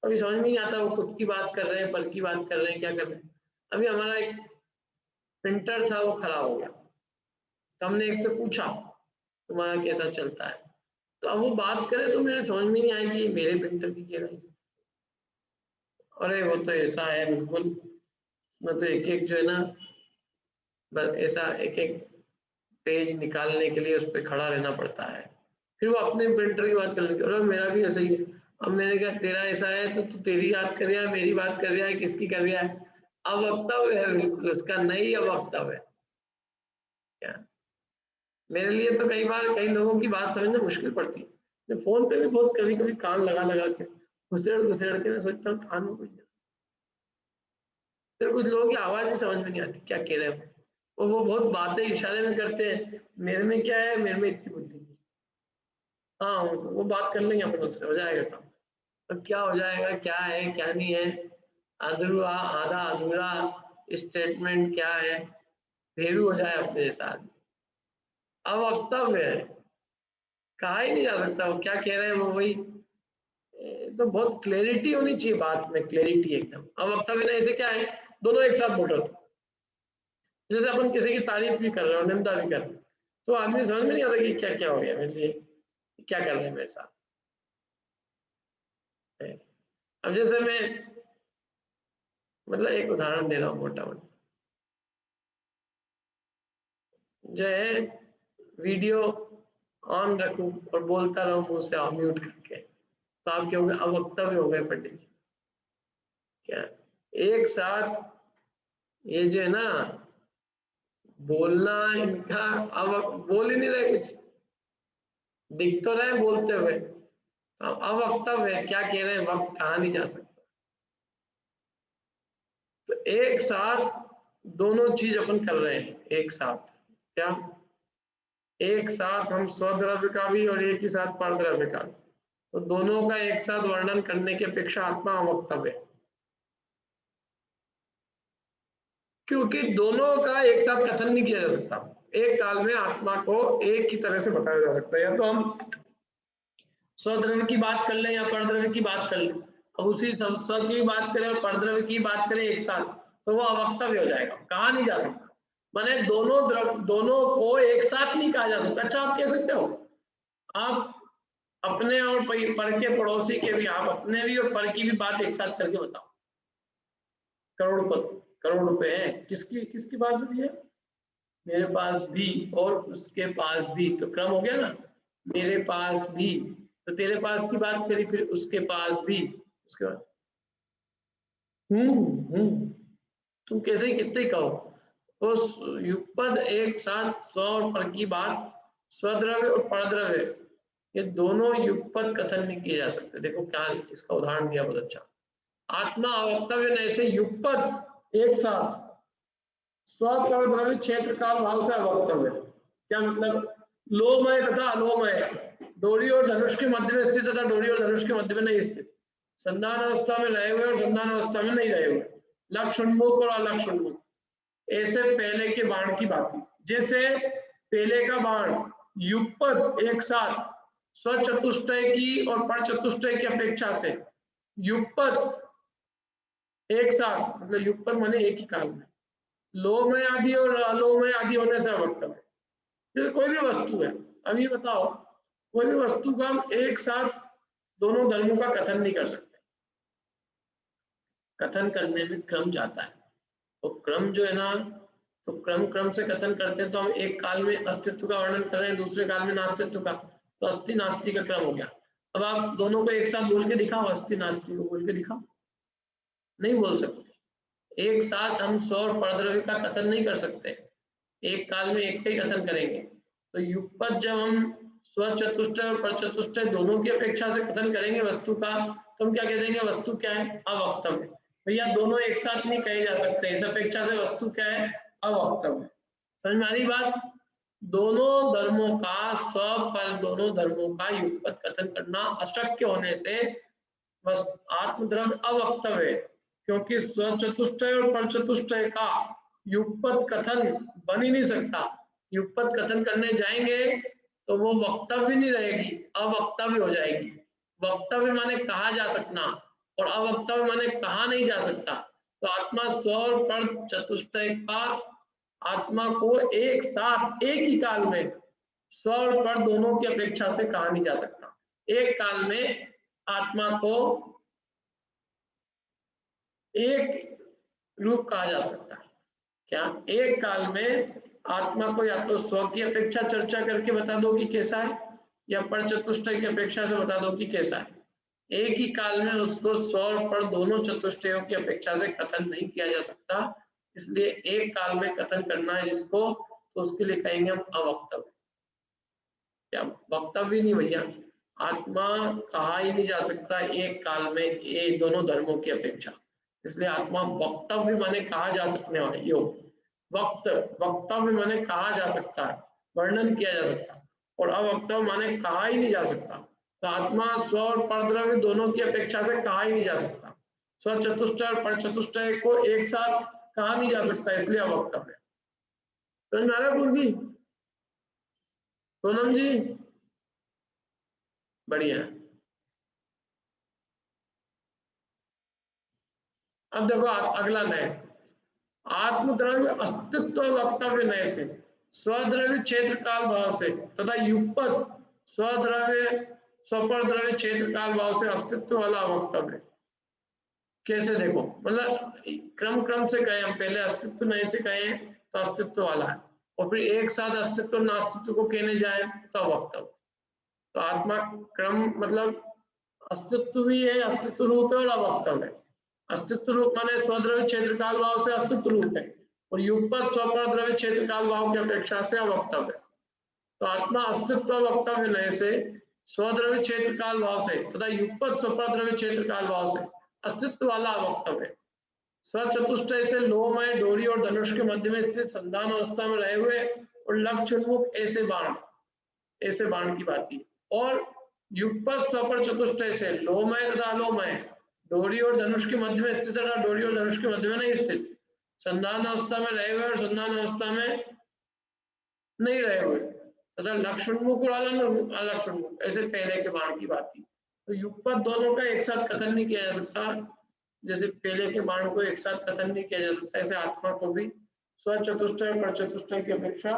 अभी समझ में नहीं आता वो खुद की बात कर रहे हैं, पर की बात कर रहे हैं, क्या कर रहे हैं। अभी हमारा एक प्रिंटर था, वो खराब हो गया। तो हमने एक से पूछा तुम्हारा कैसा चलता है, तो अब वो बात करे तो मेरे समझ में नहीं आएगी मेरे प्रिंटर की क्या है। अरे वो तो ऐसा है बिल्कुल, मैं तो एक जो है ना, बस ऐसा एक पेज निकालने के लिए उस पर खड़ा रहना पड़ता है। फिर वो अपने प्रिंटर की बात कर लेंगे, और मेरा भी ऐसा ही है। अब मैंने कहा तेरा ऐसा है तो तू तेरी बात कर रहा है, मेरी बात कर रहा है, किसकी कर रहा है? अवक्तव्य है बिल्कुल, उसका नहीं अवक्तव्य है। क्या मेरे लिए तो कई बार कई लोगों की बात समझना मुश्किल पड़ती है। फोन पे भी बहुत कभी कान लगा के घुसेड़ के मैं सोचता हूँ कान में कुछ। फिर कुछ लोगों की आवाज ही समझ में नहीं आती क्या कह रहे हैं वो बहुत बातें इशारे में करते हैं। मेरे में क्या है, मेरे में इतनी बुद्धि नहीं। हाँ वो बात कर लेंगे अपन, उससे हो जाएगा काम। अब क्या हो जाएगा, क्या है क्या नहीं है, अधूरा आधा अधूरा स्टेटमेंट क्या है, फेरू हो जाए अपने साथ। अब वक्तव्य है, कहा ही नहीं जा सकता वो क्या कह रहे हैं, वो वही। तो बहुत क्लैरिटी होनी चाहिए बात में, क्लैरिटी एकदम। अब वक्तव्य ऐसे क्या है, दोनों एक साथ बोल रहे हो। जैसे अपन किसी की तारीफ भी कर रहे हो, निंदा भी कर रहे हो, तो आदमी समझ में नहीं आता कि क्या क्या हो गया मेरे लिए, क्या कर रहे हैं मेरे साथ। अब जैसे मैं मतलब एक उदाहरण दे रहा हूँ मोटा मोटा, जो है वीडियो ऑन रखूं और बोलता रहूं मुंह से म्यूट करके, तो आप क्या हो गए, अवक्तव्य हो गए पंडित जी। क्या एक साथ ये जो है ना बोलना इनका, अब बोल ही नहीं रहे, कुछ दिख तो रहे बोलते हुए, अब वक्तव्य है, क्या कह रहे हैं, वक्त कहा नहीं जा सकता। तो एक साथ दोनों चीज अपन कर रहे हैं, एक साथ क्या, एक साथ हम स्वद्रव्य का भी और एक ही साथ परद्रव्य का भी, तो दोनों का एक साथ वर्णन करने की अपेक्षा आत्मा अवक्तव्य है, क्योंकि दोनों का एक साथ कथन नहीं किया जा सकता। एक काल में आत्मा को एक ही तरह से बताया जा सकता है, या तो हम स्वद्रव्य की बात कर लें या परद्रव्य की बात कर लें। अब उसी स्वद्रव्य की बात करें और परद्रव्य की बात करें एक साथ, तो वो अवक्तव्य हो जाएगा, कहा नहीं जा सकता। माने दोनों को एक साथ नहीं कहा जा सकता। अच्छा, आप कह सकते हो, आप अपने और पर के पड़ोसी के भी, आप अपने भी और पर की भी बात एक साथ करके बताओ। करोड़ रुपए है, किसकी किसकी पास भी है, मेरे पास भी और उसके पास भी, तो क्रम हो गया ना, मेरे पास भी, तो तेरे पास की बात करी, फिर उसके पास भी, उसके बाद तुम कैसे ही कितने कहो, उस युगपद एक साथ स्व और पर की बात, स्वद्रव्य और परद्रव्य, ये दोनों युगपद कथन नहीं किए जा सकते। देखो क्या इसका उदाहरण दिया, बहुत अच्छा। आत्मा अवक्तव्य ऐसे युगपद एक साथ स्वद्रव्य क्षेत्र काल भाव से अवक्तव्य। क्या मतलब, लोमय तथा अलोमय, डोरी और धनुष के मध्य में स्थित तथा डोरी और धनुष के मध्य में नहीं स्थित, संधान अवस्था में रहे हुए और संधान अवस्था में नहीं रहे हुए, लक्ष्य उन्मुख और अलक्ष्य उन्मुख, ऐसे पहले के बाण की बात। जैसे पहले का बाण युगपद एक साथ स्वचतुष्टय की और पर चतुष्टय की अपेक्षा से युगपद एक साथ, मतलब युगपद माने एक ही काल में, लोमय आदि और अलोमय आदि होने से अवक्तव्य। जैसे कोई भी वस्तु है, अभी बताओ, कोई भी वस्तु का हम एक साथ दोनों धर्मों का कथन नहीं कर सकते। कथन करने में क्रम जाता है, तो क्रम जो है ना, तो क्रम से कथन करते हैं। तो हम एक काल में अस्तित्व का वर्णन कर रहे हैं, दूसरे काल में नास्तित्व का, तो अस्थि नास्ति का क्रम हो गया। अब आप दोनों को एक साथ बोल के दिखाओ, अस्थि नास्ति को बोल के दिखाओ, नहीं बोल सकते। एक साथ हम स्व और परद्रव्य का कथन नहीं कर सकते, एक काल में एक का ही कथन करेंगे। तो युगपद जब हम स्वचतुष्टय और परचतुष्टय दोनों की अपेक्षा से कथन करेंगे वस्तु का, तो हम क्या कह देंगे, वस्तु क्या है, अवक्तव्य। भैया दोनों एक साथ नहीं कहे जा सकते, इस अपेक्षा से वस्तु क्या है, अवक्तव्य। समझ में आ रही बात। दोनों धर्मों का स्व पर दोनों धर्मों का युगपद कथन करना अशक्य होने से आत्मद्रव्य अवक्तव्य, क्योंकि स्वचतुष्टय और परचतुष्टय का युगपद कथन बन ही नहीं सकता। युगपद कथन करने जाएंगे तो वो वक्तव्य नहीं रहेगी, अवक्तव्य हो जाएगी। वक्तव्य माने कहा जा सकना और अवक्तव्य माने कहा नहीं जा सकता। तो आत्मा स्व और पर चतुष्टय का आत्मा को एक साथ एक ही काल में स्व और पर दोनों की अपेक्षा से कहा नहीं जा सकता। एक काल में आत्मा को एक रूप कहा जा सकता है। क्या एक काल में आत्मा को या तो स्व की अपेक्षा चर्चा करके बता दो कि कैसा है, या पर चतुष्टय की अपेक्षा से बता दो कि कैसा है। एक ही काल में उसको स्व और पर दोनों चतुष्टयों की अपेक्षा से कथन नहीं किया जा सकता, इसलिए एक काल में कथन करना है जिसको, तो उसके लिए कहेंगे हम अवक्तव्य। क्या वक्तव्य नहीं भैया, आत्मा कहा ही नहीं जा सकता एक काल में ये दोनों धर्मों की अपेक्षा, इसलिए आत्मा वक्तव्य माने कहा जा सकने वाला योग, वक्तव्य माने कहा जा सकता है, वर्णन किया जा सकता है, और अवक्तव्य माने कहा ही नहीं जा सकता। तो आत्मा स्व और परद्रव्य दोनों की अपेक्षा से कहा ही नहीं जा सकता, स्व चतुष्टय और पर चतुष्टय को एक साथ कहा नहीं जा सकता, इसलिए अवक्तव्य। तो नारायण जी, सोनम जी, बढ़िया। अब देखो अगला नए, आत्मद्रव्य अस्तित्व वक्तव्य नए से, स्वद्रव्य क्षेत्र काल भाव से तथा युगपद स्वद्रव्य स्वपर द्रव्य क्षेत्र काल भाव से अस्तित्व वाला वक्तव्य। कैसे देखो, मतलब क्रम से कहे हम, पहले अस्तित्व नए से कहे तो अस्तित्व वाला है, और फिर एक साथ अस्तित्व नास्तित्व को कहने जाए तो वक्तव्य। तो आत्मा क्रम मतलब अस्तित्व भी है, अस्तित्व रूप है और अवक्तव्य है। अस्तित्व रूप माने स्वद्रव्य क्षेत्र काल भाव से अस्तित्व रूप है, और युगपद स्वपरद्रव्य क्षेत्र काल भाव की अपेक्षा से अवक्तव्य है। तो आत्मा अस्तित्व वक्तव्य नए से स्वद्रव्य क्षेत्र काल भाव से तथा युगपद स्वपरद्रव्य क्षेत्र काल भाव से अस्तित्व वाला अवक्तव्य। स्वचतुष्टय से लोहमय डोरी और धनुष के मध्य में स्थित संधान अवस्था में रहे हुए और लक्ष्य उन्मुख ऐसे बाण की बात है। और युगपद स्वपर चतुष्टय से लोहमय तथा अलोमय डोरी और धनुष के मध्य में स्थित तथा डोरी और धनुष के मध्य में नहीं स्थित, संधान अवस्था में रहे हुए और संधान अवस्था में नहीं रहे हुए तथा लक्ष्य उन्मुख और अलक्ष्य उन्मुख ऐसे पहले के बाण की बात थी। तो युगपद दोनों का एक साथ कथन नहीं किया जा सकता, जैसे पहले के बाण को एक साथ कथन नहीं किया जा सकता, ऐसे आत्मा को भी स्वचतुष्टय और परचतुष्टय की अपेक्षा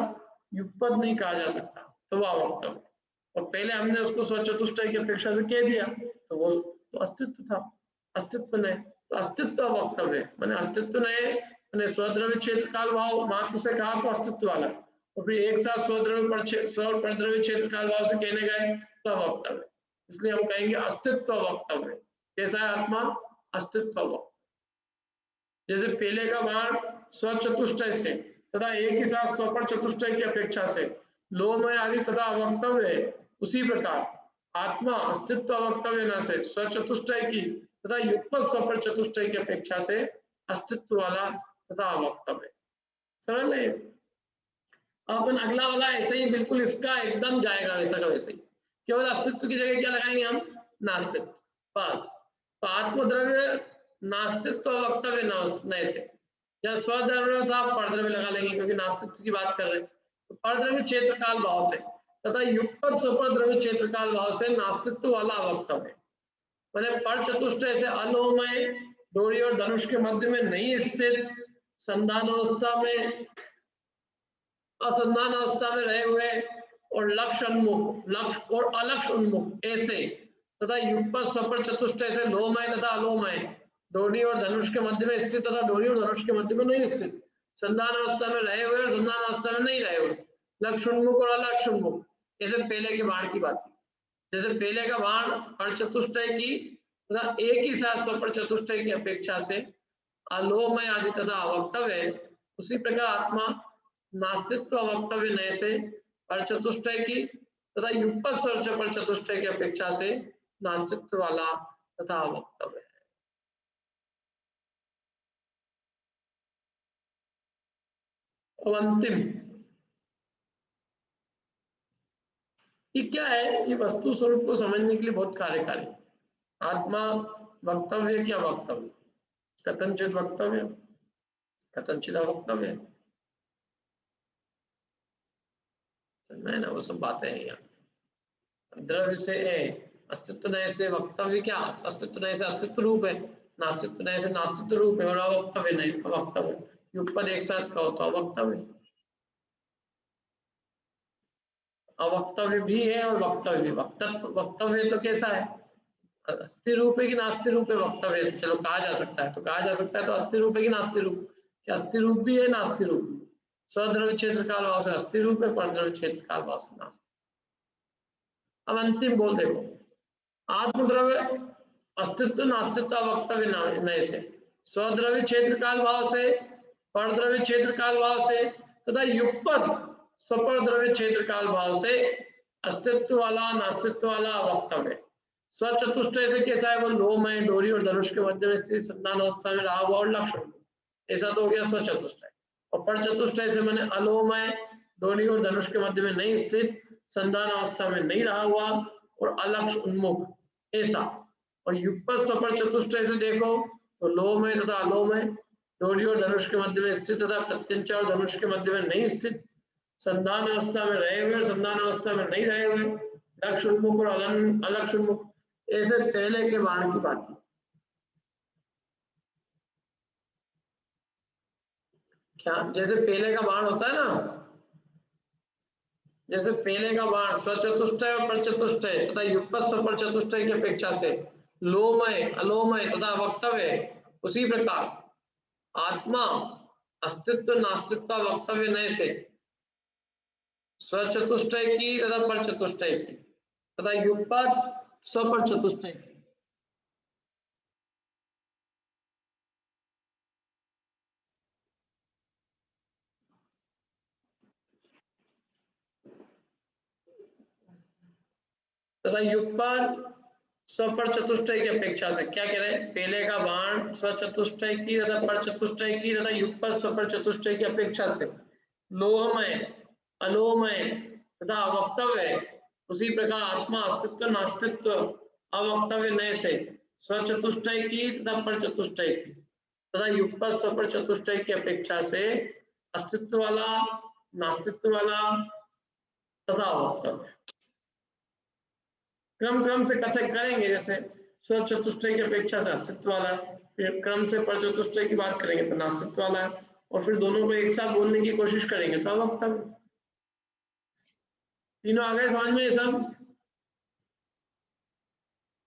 युगपद नहीं कहा जा सकता, तो वह अवक्तव्य। और पहले हमने उसको स्वचतुष्टय की अपेक्षा से कह दिया तो वो तो अस्तित्व था, अस्तित्व नहीं, तो अस्तित्व अवक्तव्य माने अस्तित्व नहीं मैंने स्वद्रव्य क्षेत्र काल भाव मात्र से कहा तो अस्तित्व वाला, और फिर एक साथ स्वद्रव्य क्षेत्र काल भाव से कहने गए तो अवक्तव्य। इसलिए हम कहेंगे अस्तित्व अवक्तव्य। कैसा है आत्मा? अस्तित्व अवक्तव्य। जैसे पहले का बाण स्वचतुष्टय से तथा एक ही साथ स्वपर चतुष्टय की अपेक्षा से लोहमय आदि तथा अवक्तव्य, उसी प्रकार आत्मा अस्तित्व अवक्तव्य न से स्वचतुष्टय की तथा युगपद स्वपर चतुष्टय की अपेक्षा से अस्तित्व वाला तथा अवक्तव्य। सरल है। अपन अगला वाला ऐसे ही बिल्कुल इसका एकदम जाएगा वैसा का वैसे ही, केवल अस्तित्व की जगह क्या लगाएंगे हम? नास्तित्व। बस। तो आत्मद्रव्य नास्तित्व वक्तव्य नए से, जब स्वद्रव्य था परद्रव्य लगा लेंगे क्योंकि नास्तित्व की बात कर रहे हैं। तो परद्रव्य क्षेत्र काल भाव से तथा युगपद स्वपरद्रव्य क्षेत्र काल भाव से नास्तित्व वाला अवक्तव्य मैंने पर चतुष्टय से अलोमय डोरी और धनुष के मध्य में नहीं स्थित, संधान अवस्था में असंधान अवस्था में रहे हुए और लक्ष्य उन्मुख लक्ष्य और अलक्ष्य उन्मुख ऐसे तथा युगपद स्वपर चतुष्टय से लोहमय तथा अलोमय डोरी और धनुष के मध्य में स्थित तथा डोरी और धनुष के मध्य में नहीं स्थित, संधान अवस्था में रहे हुए और संधान अवस्था में नहीं रहे हुए, लक्ष्य उन्मुख और अलक्ष्य उन्मुख ऐसे पहले के बाण की बात थी। जैसे पहले का बाण पर चतुष्टय की तथा एक ही साथ स्वपर चतुष्टय की अपेक्षा से अलोमय आदि तथा अवक्तव्य, उसी प्रकार आत्मा नास्तित्व अवक्तव्य नए से पर चतुष्टय की तथा युगपद स्वपर चतुष्टय की अपेक्षा से नास्तित्व वाला तथा अवक्तव्य है। और अंतिम ये क्या है? ये वस्तु स्वरूप को समझने के लिए बहुत कार्यकारी। आत्मा वक्तव्य क्या वक्तव्य? कथनचित वक्तव्य, कथनचित अवक्तव्य, है ना? वो सब बातें हैं यहाँ। द्रव्य से अस्तित्व नए से वक्तव्य क्या? अस्तित्व नए से अस्तित्व रूप है, नास्तित्व नए से नास्तित्व रूप है, और अवक्तव्य नहीं अवक्तव्य। युगपद एक साथ कहो तो अवक्तव्य, अवक्तव्य भी है और वक्तव्य भी। वक्तव्य तो कैसा है? अस्थि रूप है कि नास्ति रूप है? वक्तव्य चलो कहा जा सकता है, तो कहा जा सकता है तो अस्थि रूप है कि नास्ति रूप? क्या अस्थि रूप भी है नास्ति रूप? स्वद्रव्य क्षेत्र काल भाव से अस्थि रूप है, परद्रव्य क्षेत्र काल भाव से नास्ति। अब अंतिम बोल देखो, आत्मद्रव्य अस्तित्व नास्तित्व वक्तव्य नए से स्वद्रव्य क्षेत्र काल भाव से परद्रव्य क्षेत्र काल भाव से तथा युगपद स्वपरद्रव्य क्षेत्र काल भाव से अस्तित्व वाला नास्तित्व वाला वक्तव्य। स्वचतुष्टय से कैसा है? वो लोहमय डोरी और धनुष के मध्य में स्थित संधान अवस्था में रहा हुआ और लक्ष्य, ऐसा तो हो गया स्वचतुष्टय। और परचतुष्टय से मैंने अलोमय डोरी और धनुष के मध्य में नहीं स्थित, संधान अवस्था में नहीं रहा हुआ और अलक्ष्य उन्मुख ऐसा। और युगपद स्वपर चतुष्टय से देखो तो लोहमय तथा अलोमय डोरी और धनुष के मध्य में स्थित तथा प्रत्यंचा और धनुष के मध्य में नहीं स्थित, संधान अवस्था में रहे हुए और संधान अवस्था में नहीं रहे हुए, लक्ष्य उन्मुख और अलक्ष्य उन्मुख ऐसे पहले के बाण की बात है। क्या जैसे पहले का बाण होता है ना, जैसे पहले का बाण स्वचतुष्टय और परचतुष्टय तथा युगपद स्वपर चतुष्टय की अपेक्षा से लोहमय अलोमय तथा वक्तव्य, उसी प्रकार आत्मा अस्तित्व नास्तित्व वक्तव्य नए से स्वचतुष्टय की तथा परचतुष्टय की तथा युगपद स्वपर चतुष्टय की तथा युगपद स्वपर चतुष्टय की अपेक्षा से। क्या कह रहे हैं? पहले का बाण स्वचतुष्टय की तथा पर चतुष्टय की तथा युगपद स्वपर चतुष्टय की अपेक्षा से लोहमय, अलोहमय तथा अवक्तव्य, उसी प्रकार आत्मा अस्तित्व नास्तित्व अवक्तव्य नय से स्वचतुष्टय की तथा पर चतुष्टय की तथा युगपद स्वपर चतुष्टय की अपेक्षा से अस्तित्व वाला, नास्तित्व वाला तथा अवक्तव्य। क्रम क्रम से कथन करेंगे, जैसे स्व चतुष्टय की अपेक्षा से अस्तित्व वाला, फिर क्रम से पर चतुष्टय की बात करेंगे तो नास्तित्व वाला है, और फिर दोनों को एक साथ बोलने की कोशिश करेंगे तो अवक्तव्य। तीनों आ गए समझ में? ये सब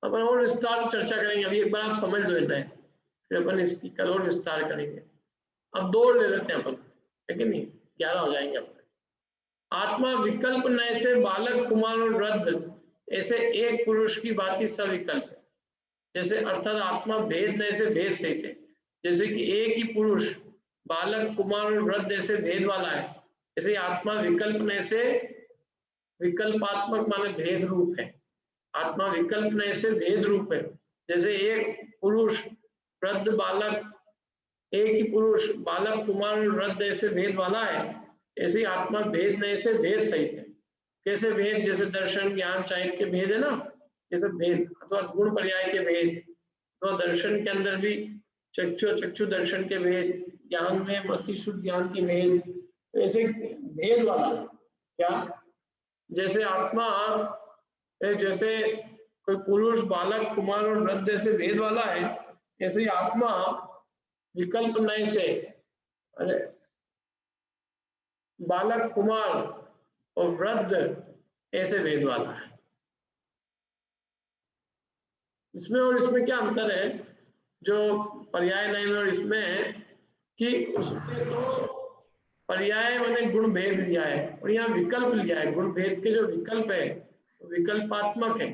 अपन और विस्तार से चर्चा करेंगे। अभी एक बार आप समझ लो इतना, फिर अपन इसकी कल और विस्तार करेंगे। अब 2 ले लेते हैं अपन, है कि नहीं? 11 हो जाएंगे अपन। आत्मा विकल्प नय से बालक, कुमार और वृद्ध ऐसे एक पुरुष की बाकी सविकल्प है। जैसे अर्थात आत्मा भेद नय से भेद सहित है, जैसे कि एक ही पुरुष बालक, कुमार और वृद्ध ऐसे भेद वाला है, ऐसे आत्मा विकल्प नय से विकल्पात्मक माने भेद रूप है। आत्मा विकल्प नय से भेद रूप है, जैसे एक पुरुष वृद्ध बालक, एक ही पुरुष बालक, कुमार और वृद्ध ऐसे भेद वाला है, ऐसे आत्मा भेद नय से भेद सहित है। कैसे भेद? जैसे दर्शन, ज्ञान, चारित्र के भेद है ना, ये सब भेद, अथवा गुण पर्याय के भेद, तो दर्शन के अंदर भी चक्षु दर्शन के भेद, ज्ञान में मति शुद्ध ज्ञान की भेद, तो ऐसे भेद वाला। क्या? जैसे आत्मा, जैसे कोई पुरुष बालक, कुमार और वृद्ध ऐसे भेद वाला है, ऐसे ही आत्मा विकल्प नय से बालक, कुमार और वृद्ध ऐसे भेद वाला है। इसमें और इसमें क्या अंतर है जो पर्याय नय में और इसमें है कि उसमें तो पर्याय मैंने गुण भेद लिया है और यहाँ विकल्प लिया है। गुण भेद के जो विकल्प है तो विकल्पात्मक है,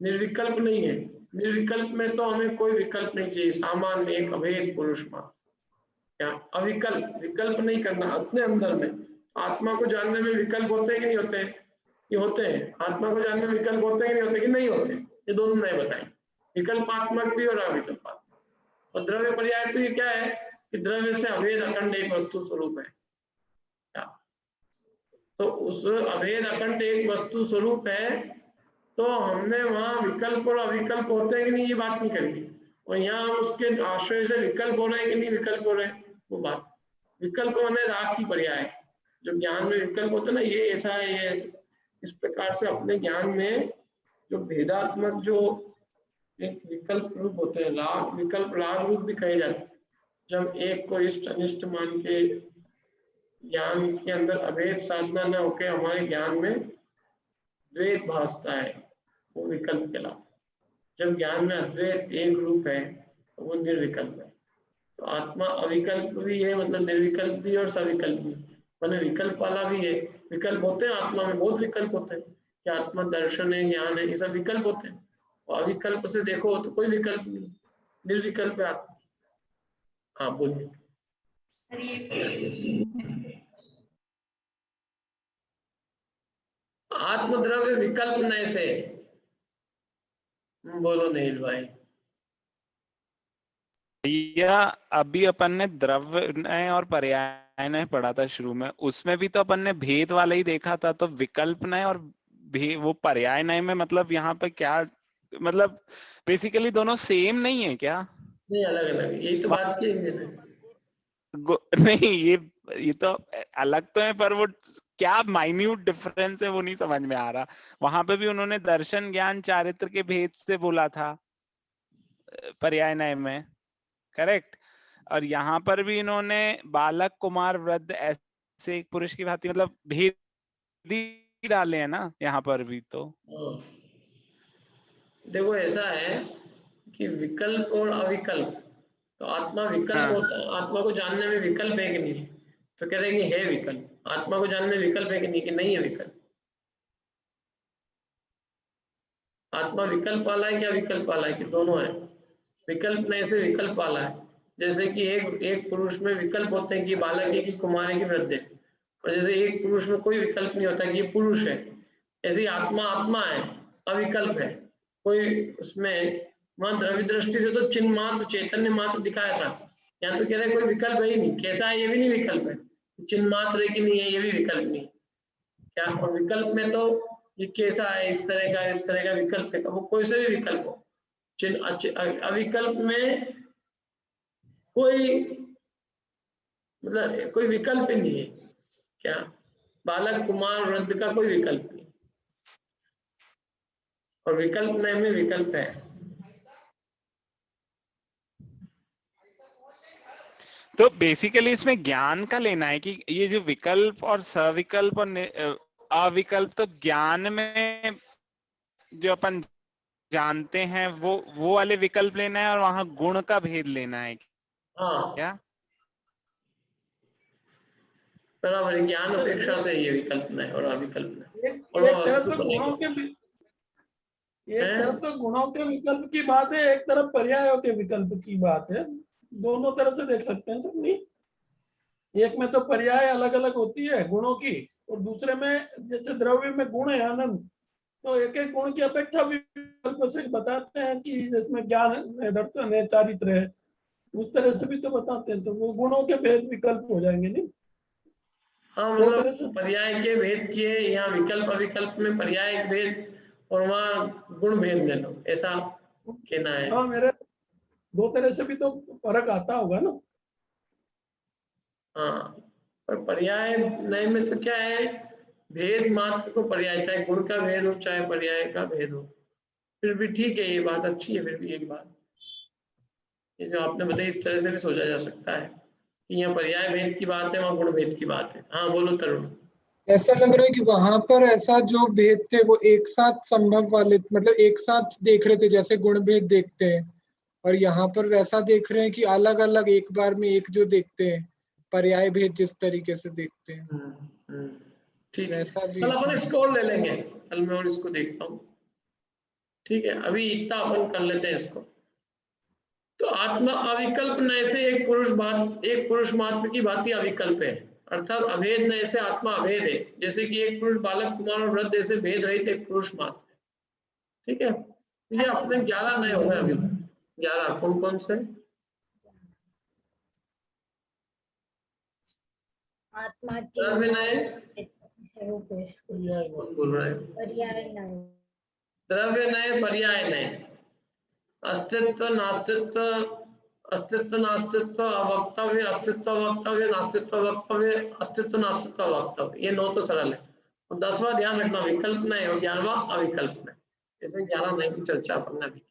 निर्विकल्प नहीं है। निर्विकल्प में तो हमें कोई विकल्प नहीं चाहिए, सामान्य एक अभेद पुरुष मात्र। क्या? अविकल्प, विकल्प नहीं करना अपने अंदर में। आत्मा को जानने में विकल्प होते हैं कि नहीं होते? ये होते हैं। आत्मा को जानने में विकल्प होते हैं कि नहीं होते? कि नहीं होते? ये दोनों नए बताएं, विकल्पात्मक भी और अविकल्पात्मक। और द्रव्य पर्याय तो ये क्या है कि द्रव्य से अभेद अखंड एक वस्तु स्वरूप है। क्या? तो उस अभेद अखंड एक वस्तु स्वरूप है, तो हमने वहां विकल्प और अविकल्प होते हैं कि नहीं ये बात नहीं करी। और यहाँ हम उसके आश्रय से विकल्प हो रहे हैं कि नहीं विकल्प हो रहे हैं वो बात। विकल्प माने राग की पर्याय, जो ज्ञान में विकल्प होता है ना, ये ऐसा है, ये इस प्रकार से अपने ज्ञान में जो भेदात्मक जो एक विकल्प रूप होते हैं, राग विकल्प राग रूप भी कहे जाते हैं। जब एक को इष्ट अनिष्ट मान के ज्ञान के अंदर अभेद साधना न होके हमारे ज्ञान में द्वैत भासता है, वो विकल्प कहलाता है। जब ज्ञान में अद्वैत एक रूप है तो वो निर्विकल्प है। तो आत्मा अविकल्प भी है, मतलब निर्विकल्प भी और सविकल्प भी, मतलब विकल्प वाला भी है। विकल्प होते हैं आत्मा में, बहुत विकल्प होते हैं कि आत्मा दर्शन है, ज्ञान है, ये सब विकल्प होते हैं। और अविकल्प से देखो तो कोई विकल्प नहीं, निर्विकल्प है आत्मा। हाँ बोलिए। आत्मद्रव्य विकल्प नय से, बोलो नील भाई। भैया अभी अपन ने द्रव्य नय और पर्याय नय पढ़ा था शुरू में, उसमें भी तो अपन ने भेद वाला ही देखा था। तो विकल्प नय और वो पर्याय नय में मतलब यहाँ पे क्या, मतलब बेसिकली दोनों सेम नहीं है क्या? नहीं, अलग अलग, यही तो बात की नहीं, ये तो अलग तो है, पर वो क्या माइन्यूट डिफरेंस है वो नहीं समझ में आ रहा। वहां पे भी उन्होंने दर्शन, ज्ञान, चारित्र के भेद से बोला था पर्याय नय में, करेक्ट। और यहाँ पर भी इन्होंने बालक, कुमार, वृद्ध ऐसे एक पुरुष की भांति मतलब भेद ही डाले हैं ना यहाँ पर भी। तो देखो ऐसा है कि विकल्प और अविकल्प, तो आत्मा विकल्प होता है, आत्मा को जानने में विकल्प है कि नहीं, तो कह रहे हैं कि है विकल्प। आत्मा को जानने में विकल्प है कि नहीं, कि नहीं है विकल्प। आत्मा विकल्प वाला है क्या विकल्प वाला है, कि दोनों है। विकल्प नहीं से विकल्प वाला है। जैसे कि एक पुरुष में विकल्प होते हैं कि बालक है कि कुमार है कि वृद्ध है, और जैसे एक पुरुष में कोई विकल्प नहीं होता कि ये पुरुष है। ऐसे ही आत्मा आत्मा है, अविकल्प है। कोई उसमें वहां द्रव्य दृष्टि से तो चिन्ह मात्र चैतन्य मात्र दिखाया था, यहाँ तो कह रहे कोई विकल्प है ही नहीं। कैसा है ये भी नहीं विकल्प है, चिन्ह मात्र है कि नहीं है ये भी विकल्प नहीं क्या। और विकल्प में तो ये कैसा है, इस तरह का विकल्प है, वो कोई से भी विकल्प हो। चिन्ह अविकल्प में कोई मतलब कोई विकल्प ही नहीं है क्या। बालक कुमार वृद्ध का कोई विकल्प नहीं, और विकल्प नए में विकल्प है। तो बेसिकली इसमें ज्ञान का लेना है कि ये जो विकल्प और सविकल्प और अविकल्प, तो ज्ञान में जो अपन जानते हैं वो वाले विकल्प लेना है और वहां गुण का भेद लेना है हाँ क्या? बराबर, ज्ञान अपेक्षा से ये विकल्प नहीं और अविकल्प नहीं। एक और वो तरफ वस्तु तो को गुणों लेकर के एक तरफ तो गुणों के विकल्प की बात है, एक तरफ पर्यायों के विकल्प की बात है। दोनों तरफ से देख सकते हैं सब। नहीं, एक में तो पर्याय अलग अलग होती है गुणों की, और दूसरे में जैसे द्रव्य में गुण है आनंद, तो एक एक गुण की अपेक्षा विकल्प से बताते हैं कि जिसमें ज्ञान है, दर्शन है, चारित्र है, उस तरह से भी तो बताते हैं। तो वो गुणों के भेद विकल्प हो जाएंगे। नहीं, हाँ मतलब पर्याय के भेद किए, यहाँ विकल्प अविकल्प में पर्याय भेद और वहाँ गुण भेद ले लो, ऐसा कहना है। हाँ, मेरे दो तरह से भी तो फर्क आता होगा ना। हाँ, पर पर्याय नए में तो क्या है, भेद मात्र को पर्याय, चाहे गुण का भेद हो चाहे पर्याय का भेद हो, फिर भी ठीक है, ये बात अच्छी है। फिर भी एक बात ये जो आपने बताई, इस तरह से भी सोचा जा सकता है कि यहाँ पर्याय भेद की बात है, वहाँ गुण भेद की बात है। हाँ बोलो तरुण। ऐसा लग रहा है कि वहां पर ऐसा जो भेद थे वो एक साथ संभव वाले, मतलब एक साथ देख रहे थे जैसे गुण भेद देखते हैं, और यहाँ पर वैसा देख रहे हैं कि अलग अलग एक बार में एक जो देखते हैं पर्याय भेद जिस तरीके से देखते हैं। ठीक है, वैसा भी कल अपन इसको और ले लेंगे, कल मैं और इसको देखता हूँ। ठीक है, अभी इतना अपन कर लेते हैं इसको। तो आत्मा अविकल्प नए से एक पुरुष मात्र की भांति अविकल्प है, अर्थात अभेद नए से आत्मा अभेद है, जैसे कि एक पुरुष बालक कुमार और वृद्ध ऐसे भेद रहित एक पुरुष मात्र है। ठीक है, ये अपने 11 नए हो गए अभी। 11 कौन कौन से? आत्मा द्रव्य नए, स्वरूप बोल रहा है पर्याय नहीं, द्रव्य नए, पर्याय नए, अस्तित्व नास्तित्व, अस्तित्व नास्तित्व, अवक्तव्य, अस्तित्व वक्तव्य, नास्तित्व वक्तव्य, अस्तित्व नास्तित्व वक्तव्य, ये 9 तो सरल है। और 10वां ध्यान रखना, विकल्प नहीं और 11वां अविकल्प नहीं। इसमें 11 नहीं की चर्चा करना भी।